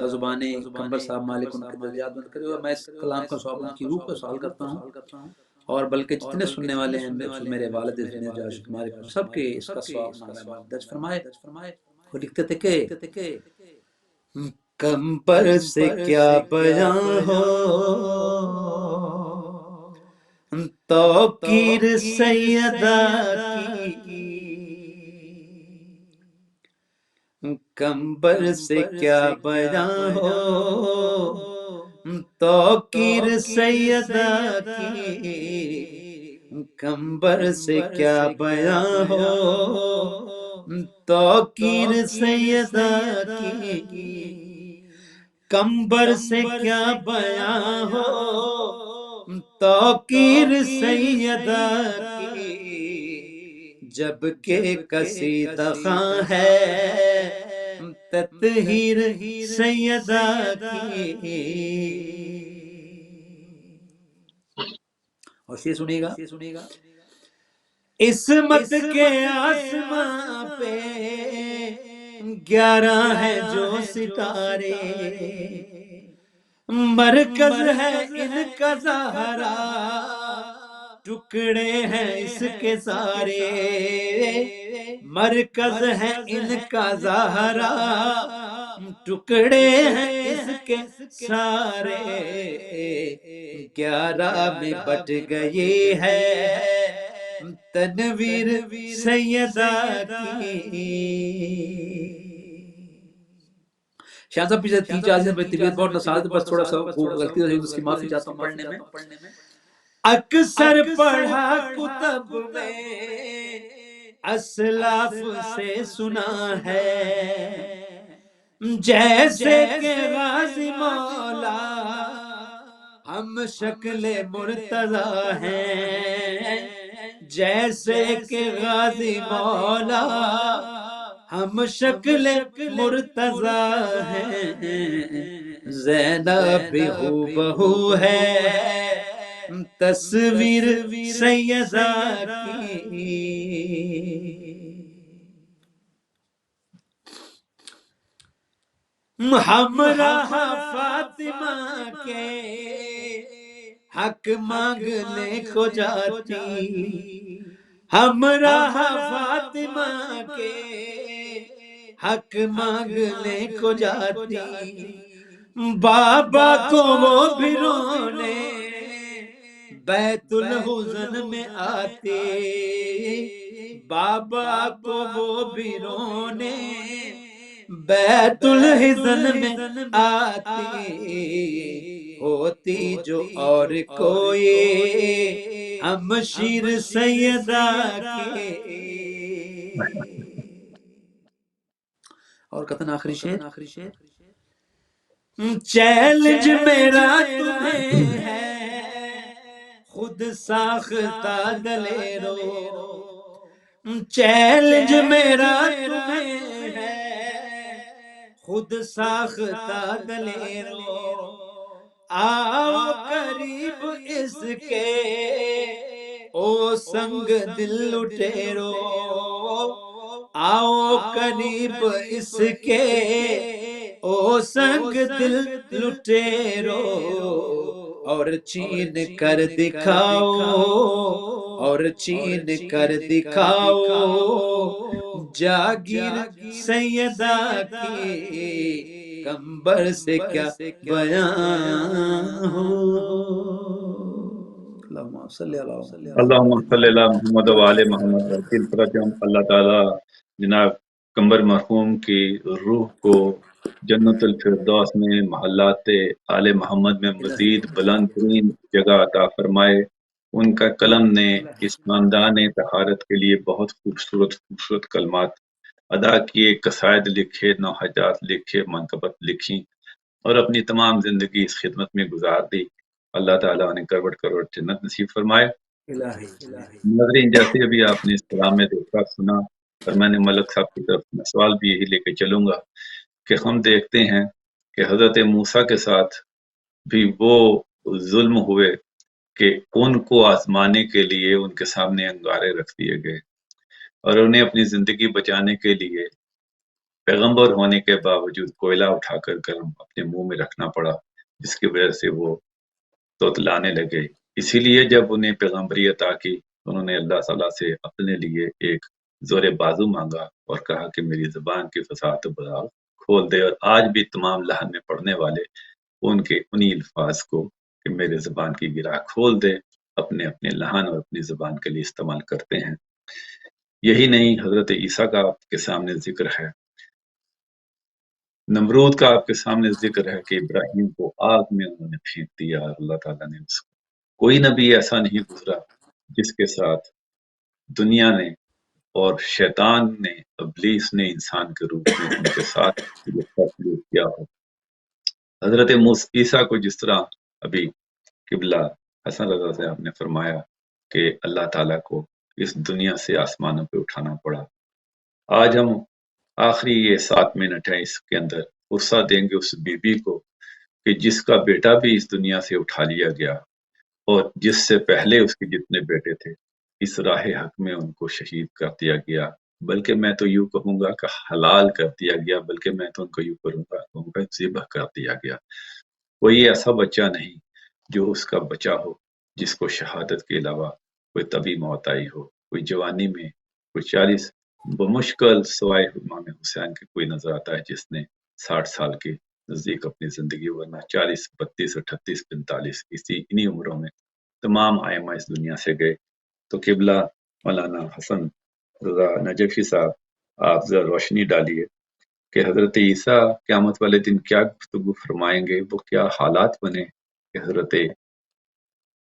Speaker 1: بزبان قمبر صاحب مالک ان کے درجات بند کرے ہوئے، میں اس کلام کا سوال ان کی روح پہ سوال کرتا ہوں، اور بلکہ جتنے سننے والے ہیں میرے والد جاش ہمارے سب کے اس کا سواب درج فرمائے۔ وہ لکھتے تھے کہ قمبر سے کیا بیان ہو توقیر سیدہ کی، قمبر سے کیا بیان ہو توقیر سیدہ کی، قمبر سے کیا بیان ہو توقیر سیدہ کی کمبر سے کیا بیاں ہو، توقیر سیدہ کی جب کہ قصیدہ خاں ہے تطہیر سیدہ کی۔ اور شعر سنیے گا، عصمت کے آسماں پہ 11 ہے جو ستارے، مرکز ہے ان کا زہرا، ٹکڑے ہیں اس کے سارے، مرکز ہے ان کا زہرا، ٹکڑے ہیں اس کے سارے، 11 میں بٹ گئی ہے تنویر سیدہ کی۔ شاہ صاحب پیچھے 3-4 دن میں طبیعت بہت ناساز ہے، بس تھوڑا سا غلطی ہو جائے تو اس کی معافی چاہتا ہوں پڑھنے میں۔ اکثر پڑھا کتب میں اسلاف سے سنا ہے، جیسے کہ غازی مولا ہم شکل مرتضی ہیں، جیسے کہ غازی مولا ہم شکل مرتضی ہیں، زینب بھی ہو بہو ہے تصویر سیدہ کی۔ ہمراہ فاطمہ کے حق مانگنے کو جاتی، ہمراہ فاطمہ کے حق مانگنے کو جاتی، بابا کو وہ بھی رونے بیت الحزن میں آتے، بابا کو وہ بھی رونے بیت الحزن میں آتی، ہوتی جو اور کوئی ہمشیر سیدہ کی۔ اور قطن آخری شعر، چیلنج میرا تمہیں ہے خود ساختہ دلیرو، چیلنج میرا تمہیں ہے خود ساختہ دلیرو، آؤ قریب اس کے او سنگ دل لٹیرو، آؤ قریب اس کے او سنگ دل لٹیرو، اور چھین کر دکھاؤ، اور چھین کر دکھاؤ جاگیر سیدہ کی، کمبر سے کیا بیان ہو۔ اللہم صلی علی محمد۔
Speaker 2: اللہم صلی اللہ محمد و آل محمد۔ اور اسی طرح سے ہم اللہ تعالیٰ جناب قمر مرحوم کی روح کو جنت الفردوس میں محلات آل محمد میں مزید بلند ترین جگہ عطا فرمائے۔ ان کا قلم نے اس خاندان طہارت کے لیے بہت خوبصورت کلمات ادا کیے، قصائد لکھے، نوحجات لکھے، منقبت لکھی اور اپنی تمام زندگی اس خدمت میں گزار دی۔ اللہ تعالیٰ انہیں کروڑ کروڑ جنت نصیب فرمائے۔ ناظرین، جیسے ابھی آپ نے اس کلام میں دیکھا سنا، اور میں نے ملک صاحب کی طرف میں سوال بھی یہی لے کے چلوں گا کہ ہم دیکھتے ہیں کہ حضرت موسیٰ کے ساتھ بھی وہ ظلم ہوئے کہ ان کو آزمانے کے لیے ان کے سامنے انگارے رکھ دیے گئے، اور انہیں اپنی زندگی بچانے کے لیے پیغمبر ہونے کے باوجود کوئلہ اٹھا کر گرم اپنے منہ میں رکھنا پڑا، جس کی وجہ سے وہ توتلانے لگے۔ اسی لیے جب انہیں پیغمبری عطا کی، انہوں نے اللہ تعالیٰ سے اپنے لیے ایک زور بازو مانگا اور کہا کہ میری زبان کی فصاحت و بلاغت کھول دے، اور آج بھی تمام لہن میں پڑھنے والے ان کے انہی الفاظ کو کہ میرے زبان کی گرہ کھول دے اپنے اپنے لہن اور اپنی زبان کے لیے استعمال کرتے ہیں۔ یہی نہیں، حضرت عیسیٰ کا آپ کے سامنے ذکر ہے، نمرود کا آپ کے سامنے ذکر ہے کہ ابراہیم کو آگ میں انہوں نے پھینک دیا، اور اللہ تعالیٰ نے اس کو، کوئی نبی ایسا نہیں گزرا جس کے ساتھ دنیا نے اور شیطان نے ابلیس نے انسان کے روپ میں ان کے ساتھ سلوک کیا ہو۔ حضرت عیسیٰ کو جس طرح ابھی قبلہ حسن رضا سے آپ نے فرمایا کہ اللہ تعالیٰ کو اس دنیا سے آسمانوں پہ اٹھانا پڑا، آج ہم آخری یہ 7 منٹ ہے اس کے اندر فرصت دیں گے اس بی بی کو کہ جس کا بیٹا بھی اس دنیا سے اٹھا لیا گیا اور جس سے پہلے اس کے جتنے بیٹے تھے اس راہ حق میں ان کو شہید کر دیا گیا، بلکہ میں تو یوں کہوں گا کہ حلال کر دیا گیا، بلکہ میں تو ان کو یوں کہوں گا ذبح کر دیا گیا۔ کوئی ایسا بچہ نہیں جو اس کا بچہ ہو جس کو شہادت کے علاوہ کوئی طبی موت آئی ہو، کوئی جوانی میں، کوئی 40 بمشکل سوائے امام حسین کے کوئی نظر آتا ہے جس نے 60 سال کے نزدیک اپنی زندگی، ورنہ 40 32 38 45 انہی عمروں میں تمام ائمہ اس دنیا سے گئے۔ تو قبلہ مولانا حسن رضا نجفی صاحب آپ ذرا روشنی ڈالیے کہ حضرت عیسیٰ قیامت والے دن کیا گفتگو فرمائیں گے، وہ کیا حالات بنے کہ حضرت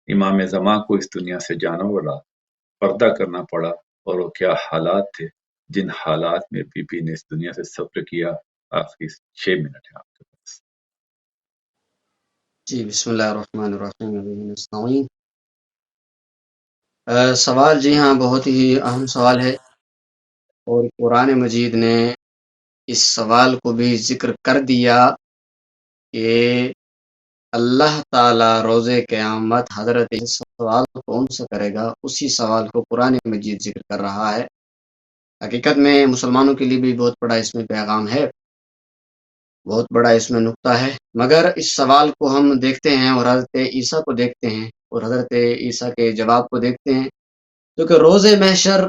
Speaker 2: امام زمان کو اس دنیا سے جانا پڑا، پردہ کرنا پڑا، اور وہ کیا حالات تھے جن حالات میں بی بی نے اس دنیا سے سفر کیا۔ آخری 6 منٹ ہے آپ کے پاس۔
Speaker 4: جی بسم اللہ الرحمن الرحیم نستعین۔ سوال جی ہاں بہت ہی اہم سوال ہے، اور قرآن مجید نے اس سوال کو بھی ذکر کر دیا کہ اللہ تعالیٰ روز قیامت حضرت اس سوال کون سا کرے گا، اسی سوال کو قرآن مجید ذکر کر رہا ہے۔ حقیقت میں مسلمانوں کے لیے بھی بہت بڑا اس میں پیغام ہے، بہت بڑا اس میں نقطہ ہے، مگر اس سوال کو ہم دیکھتے ہیں اور حضرت عیسیٰ کو دیکھتے ہیں اور حضرت عیسیٰ کے جواب کو دیکھتے ہیں، کیونکہ روز محشر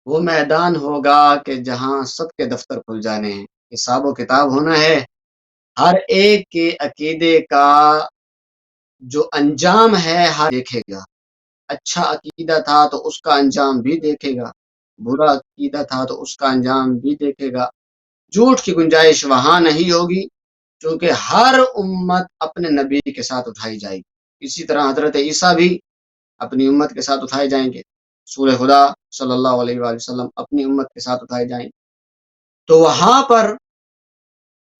Speaker 4: وہ میدان ہوگا کہ جہاں سب کے دفتر کھل جانے ہیں، حساب و کتاب ہونا ہے، ہر ایک کے عقیدے کا جو انجام ہے ہر دیکھے گا۔ اچھا عقیدہ تھا تو اس کا انجام بھی دیکھے گا، برا عقیدہ تھا تو اس کا انجام بھی دیکھے گا۔ جھوٹ کی گنجائش وہاں نہیں ہوگی، کیونکہ ہر امت اپنے نبی کے ساتھ اٹھائی جائے گی، اسی طرح حضرت عیسیٰ بھی اپنی امت کے ساتھ اٹھائے جائیں گے، رسول خدا صلی اللہ علیہ وآلہ وسلم اپنی امت کے ساتھ اٹھائے جائیں گے۔ تو وہاں پر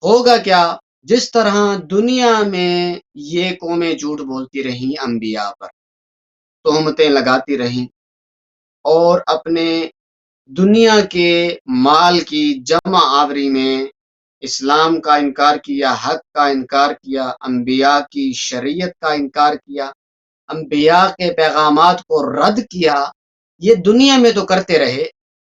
Speaker 4: ہوگا کیا، جس طرح دنیا میں یہ قومیں جھوٹ بولتی رہیں انبیاء پر، تہمتیں لگاتی رہیں، اور اپنے دنیا کے مال کی جمع آوری میں اسلام کا انکار کیا، حق کا انکار کیا، انبیاء کی شریعت کا انکار کیا، انبیاء کے پیغامات کو رد کیا، یہ دنیا میں تو کرتے رہے،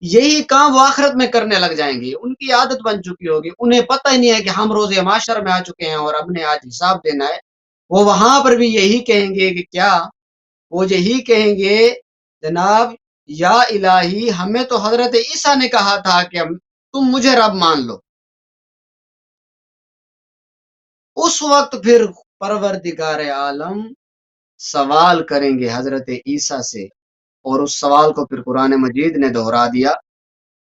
Speaker 4: یہی کام وہ آخرت میں کرنے لگ جائیں گے، ان کی عادت بن چکی ہوگی، انہیں پتہ ہی نہیں ہے کہ ہم روز معاشر میں آ چکے ہیں اور اب نے آج حساب دینا ہے۔ وہ وہاں پر بھی یہی کہیں گے کہ کیا، وہ یہی کہیں گے جناب یا الہی ہمیں تو حضرت عیسیٰ نے کہا تھا کہ تم مجھے رب مان لو۔ اس وقت پھر پروردگار عالم سوال کریں گے حضرت عیسیٰ سے، اور اس سوال کو پھر قرآن مجید نے دہرا دیا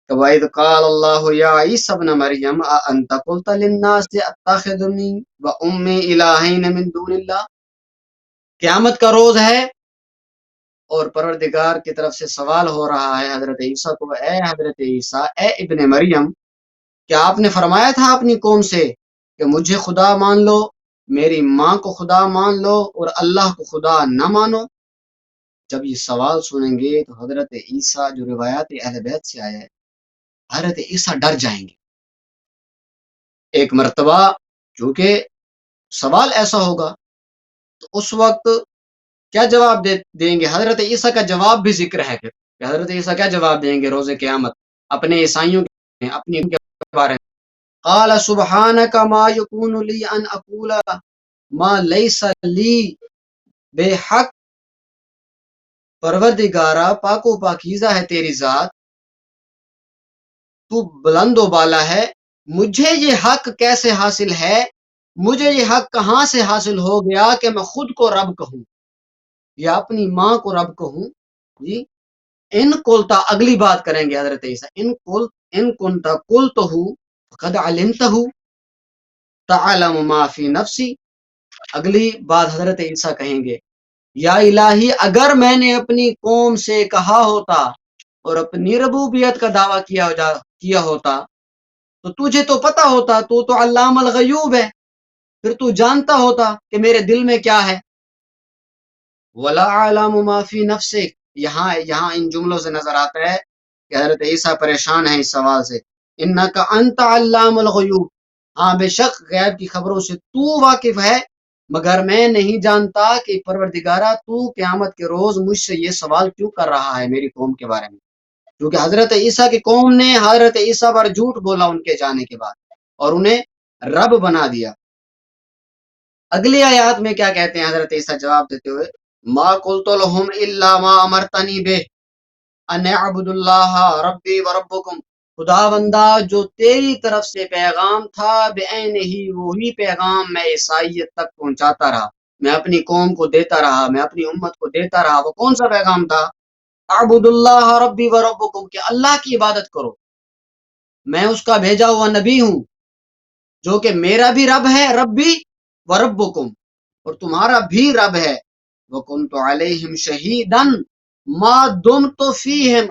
Speaker 4: کہ وَإِذْ قَالَ اللَّهُ يَا عِيسَى ابْنَ مَرْيَمَ أَأَنْتَ قُلْتَ لِلنَّاسِ اتَّخِذُونِي وَأُمِّي إِلَٰهَيْنِ مِن دُونِ اللَّهِ۔ قیامت کا روز ہے اور پروردگار کی طرف سے سوال ہو رہا ہے حضرت عیسیٰ کو، اے حضرت عیسیٰ، اے ابن مریم، کیا آپ نے فرمایا تھا اپنی قوم سے کہ مجھے خدا مان لو، میری ماں کو خدا مان لو اور اللہ کو خدا نہ مانو؟ جب یہ سوال سنیں گے تو حضرت عیسیٰ، جو روایات اہل بیت سے آیا ہے، حضرت عیسیٰ ڈر جائیں گے ایک مرتبہ، کیونکہ سوال ایسا ہوگا۔ تو اس وقت کیا جواب دیں گے؟ حضرت عیسیٰ کا جواب بھی ذکر ہے کہ حضرت عیسیٰ کیا جواب دیں گے روز قیامت اپنے عیسائیوں کے اپنی کے بارے میں؟ قال سبحانک ما یکون لی ان اقول ما لیس لی بحق، پروردگارا پاک و پاکیزہ ہے تیری ذات، تو بلند و بالا ہے، مجھے یہ حق کیسے حاصل ہے، مجھے یہ حق کہاں سے حاصل ہو گیا کہ میں خود کو رب کہوں یا اپنی ماں کو رب کہوں؟ جی ان قلتا، اگلی بات کریں گے حضرت عیسیٰ، ان کنتا قلتہ فقد علمتہ تعلم ما فی نفسی، اگلی بات حضرت عیسیٰ کہیں گے، یا الہی اگر میں نے اپنی قوم سے کہا ہوتا اور اپنی ربوبیت کا دعویٰ کیا ہوتا تو تجھے تو پتہ ہوتا، تو علام الغیوب ہے، پھر تو جانتا ہوتا کہ میرے دل میں کیا ہے۔ وَلَا أَعْلَمُ مَا فِي نَفْسِكَ، یہاں ان جملوں سے نظر آتا ہے کہ حضرت عیسیٰ پریشان ہے اس سوال سے۔ إِنَّكَ أَنْتَ عَلَّامُ الْغُیُوب، ہاں بے شک غیب کی خبروں سے تو واقف ہے، مگر میں نہیں جانتا کہ پروردگارہ تو قیامت کے روز مجھ سے یہ سوال کیوں کر رہا ہے میری قوم کے بارے میں، کیونکہ حضرت عیسیٰ کی قوم نے حضرت عیسیٰ پر جھوٹ بولا ان کے جانے کے بعد اور انہیں رب بنا دیا۔ اگلی آیات میں کیا کہتے ہیں حضرت عیسیٰ جواب دیتے ہوئے، ما قلت لهم الا ما امرتنی به ان اعبدوا اللہ ربی و ربکم، خدا بندہ جو تیری طرف سے پیغام تھا بعینہ ہی وہی پیغام میں عیسائیت تک پہنچاتا رہا، میں اپنی قوم کو دیتا رہا، میں اپنی امت کو دیتا رہا۔ وہ کون سا پیغام تھا؟ اعبد اللہ ربی و ربکم، کہ اللہ کی عبادت کرو، میں اس کا بھیجا ہوا نبی ہوں جو کہ میرا بھی رب ہے، ربی و ربکم، اور تمہارا بھی رب ہے۔ وَكُنْتُ عَلَيْهِمْ شَهِيدًا مَا دُمْتُ فِيهِمْ،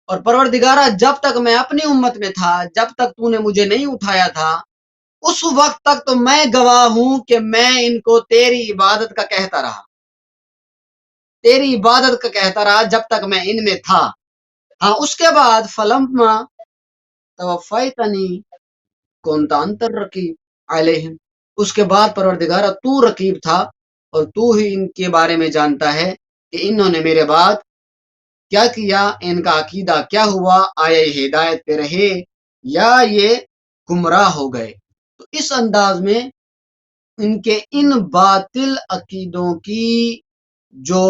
Speaker 4: اور پروردگارہ جب تک میں اپنی امت میں تھا، جب تک تو نے مجھے نہیں اٹھایا تھا، اس وقت تک تو میں گواہ ہوں کہ میں ان کو تیری عبادت کا کہتا رہا، تیری عبادت کا کہتا رہا جب تک میں ان میں تھا۔ ہاں اس کے بعد فَلَمَّا تَوَفَّيْتَنِي كُنْتَ أَنْتَ الرَّقِيبُ عَلَيْهِمْ، اس کے بعد پروردگارہ تو رقیب تھا اور تو ہی ان کے بارے میں جانتا ہے کہ انہوں نے میرے بعد کیا کیا، ان کا عقیدہ کیا ہوا، آیا یہ ہدایت پہ رہے یا یہ گمراہ ہو گئے۔ تو اس انداز میں ان کے ان باطل عقیدوں کی جو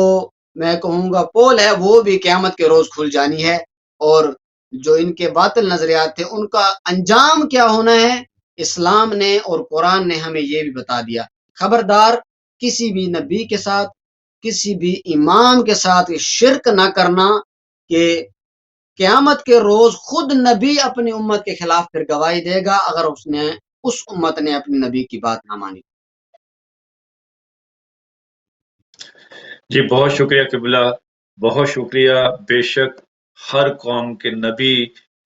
Speaker 4: میں کہوں گا پول ہے وہ بھی قیامت کے روز کھل جانی ہے، اور جو ان کے باطل نظریات تھے ان کا انجام کیا ہونا ہے، اسلام نے اور قرآن نے ہمیں یہ بھی بتا دیا۔ خبردار کسی بھی نبی کے ساتھ، کسی بھی امام کے ساتھ شرک نہ کرنا، کہ قیامت کے روز خود نبی اپنی امت کے خلاف پھر گواہی دے گا اگر اس امت نے اپنی نبی کی بات نہ مانی۔
Speaker 2: جی بہت شکریہ قبلہ، بہت شکریہ۔ بے شک ہر قوم کے نبی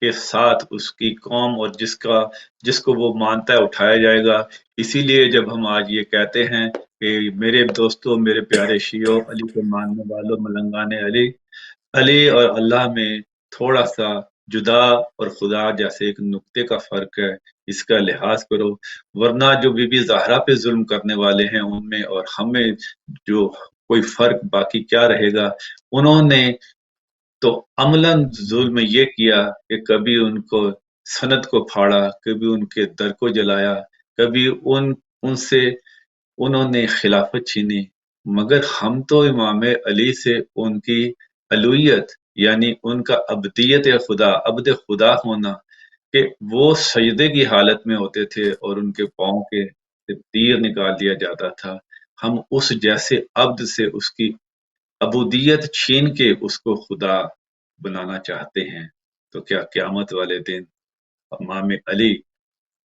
Speaker 2: کے ساتھ اس کی قوم اور جس کو وہ مانتا ہے اٹھایا جائے گا۔ اسی لیے جب ہم آج یہ کہتے ہیں کہ میرے دوستوں، میرے پیارے شیعوں، علی کے ماننے والوں، ملنگان علی اور اللہ میں تھوڑا سا جدا اور خدا جیسے ایک نقطے کا فرق ہے، اس کا لحاظ کرو، ورنہ جو بی بی زہرا پہ ظلم کرنے والے ہیں ان میں اور ہمیں جو کوئی فرق باقی کیا رہے گا۔ انہوں نے تو عملاً ظلم یہ کیا کہ کبھی ان کو سند کو پھاڑا، کبھی ان کے در کو جلایا، کبھی ان سے انہوں نے خلافت چھینی، مگر ہم تو امام علی سے ان کی الوہیت یعنی ان کا عبدیت خدا، عبد خدا ہونا، کہ وہ سجدے کی حالت میں ہوتے تھے اور ان کے پاؤں کے تیر نکال دیا جاتا تھا، ہم اس جیسے عبد سے اس کی عبودیت چھین کے اس کو خدا بنانا چاہتے ہیں، تو کیا قیامت والے دن امام علی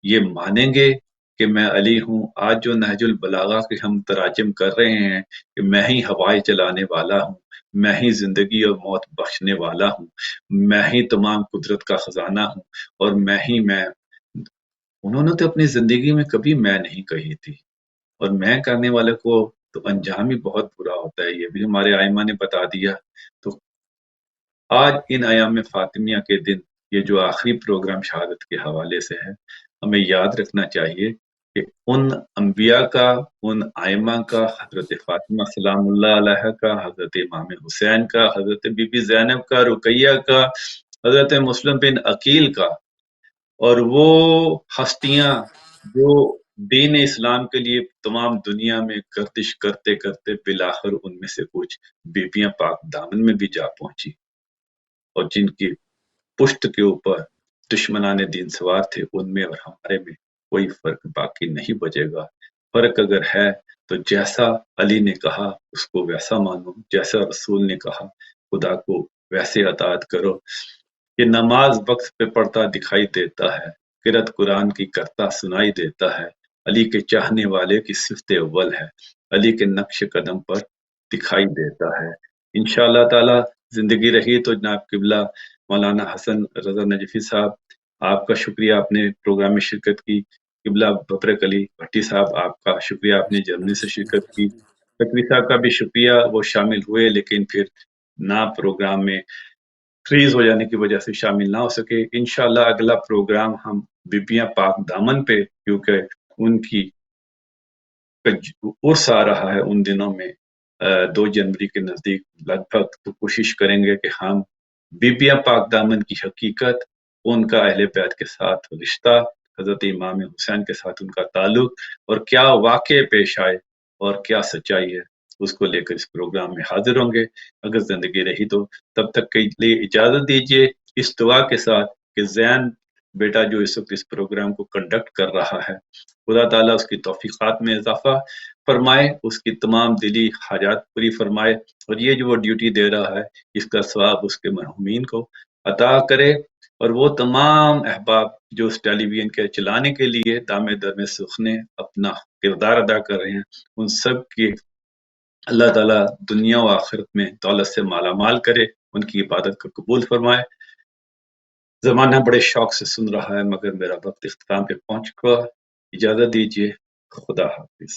Speaker 2: یہ مانیں گے کہ میں علی ہوں؟ آج جو نہج البلاغہ کے ہم تراجم کر رہے ہیں کہ میں ہی ہوائیں چلانے والا ہوں، میں ہی زندگی اور موت بخشنے والا ہوں، میں ہی تمام قدرت کا خزانہ ہوں، اور انہوں نے تو اپنی زندگی میں کبھی میں نہیں کہی تھی، اور میں کرنے والے کو تو انجام ہی بہت برا ہوتا ہے، یہ بھی ہمارے ائمہ نے بتا دیا۔ تو آج ان ایام فاطمیہ کے دن یہ جو آخری پروگرام شہادت کے حوالے سے ہے، ہمیں یاد رکھنا چاہیے کہ ان انبیاء کا، ان ائمہ کا، حضرت فاطمہ سلام اللہ علیہ کا، حضرت امام حسین کا، حضرت بی بی زینب کا، رقیہ کا، حضرت مسلم بن عقیل کا، اور وہ ہستیاں جو دین اسلام کے لیے تمام دنیا میں گردش کرتے کرتے بالآخر ان میں سے کچھ بیبیاں پاک دامن میں بھی جا پہنچی، اور جن کی پشت کے اوپر دشمنان دین سوار تھے، ان میں اور ہمارے میں کوئی فرق باقی نہیں بچے گا۔ فرق اگر ہے تو جیسا علی نے کہا اس کو ویسا مانو، جیسا رسول نے کہا خدا کو ویسے اطاعت کرو۔ یہ نماز وقت پہ پڑھتا دکھائی دیتا ہے، قرأت قرآن کی کرتا سنائی دیتا ہے، علی کے چاہنے والے کی صفت اول ہے، علی کے نقش قدم پر دکھائی دیتا ہے۔ انشاءاللہ تعالی زندگی رہی تو جناب قبلہ مولانا حسن رضا نجفی صاحب آپ کا شکریہ، آپ نے پروگرام میں شرکت کی. قبلہ ببرک علی بھٹی صاحب آپ کا شکریہ، آپ نے جرمنی سے شرکت کی. تقوی صاحب کا بھی شکریہ، وہ شامل ہوئے لیکن پھر نہ پروگرام میں فریز ہو جانے کی وجہ سے شامل نہ ہو سکے. انشاءاللہ اگلا پروگرام ہم بیبیاں پاک دامن پہ، کیونکہ ان کی عرس آ رہا ہے ان دنوں میں 2 جنوری کے نزدیک لگ بھگ، تو کوشش کریں گے کہ ہم بیبیاں پاک دامن کی حقیقت، ان کا اہل بیت کے ساتھ رشتہ، حضرت امام حسین کے ساتھ ان کا تعلق اور کیا واقع پیش آئے اور کیا سچائی ہے، اس کو لے کر اس پروگرام میں حاضر ہوں گے اگر زندگی رہی تو. تب تک کے لیے اجازت دیجیے اس دعا کے ساتھ کہ زین بیٹا جو اس وقت اس پروگرام کو کنڈکٹ کر رہا ہے، خدا تعالیٰ اس کی توفیقات میں اضافہ فرمائے، اس کی تمام دلی حاجات پوری فرمائے، اور یہ جو وہ ڈیوٹی دے رہا ہے اس کا ثواب اس کے مرحومین کو عطا کرے، اور وہ تمام احباب جو اس ٹیلی ویژن کے چلانے کے لیے دامے درمے سخنے اپنا کردار ادا کر رہے ہیں، ان سب کی اللہ تعالیٰ دنیا و آخرت میں دولت سے مالا مال کرے، ان کی عبادت کو قبول فرمائے. زمانہ بڑے شوق سے سن رہا ہے مگر میرا وقت اختتام پہ پہنچ چکا. اجازت دیجیے، خدا حافظ.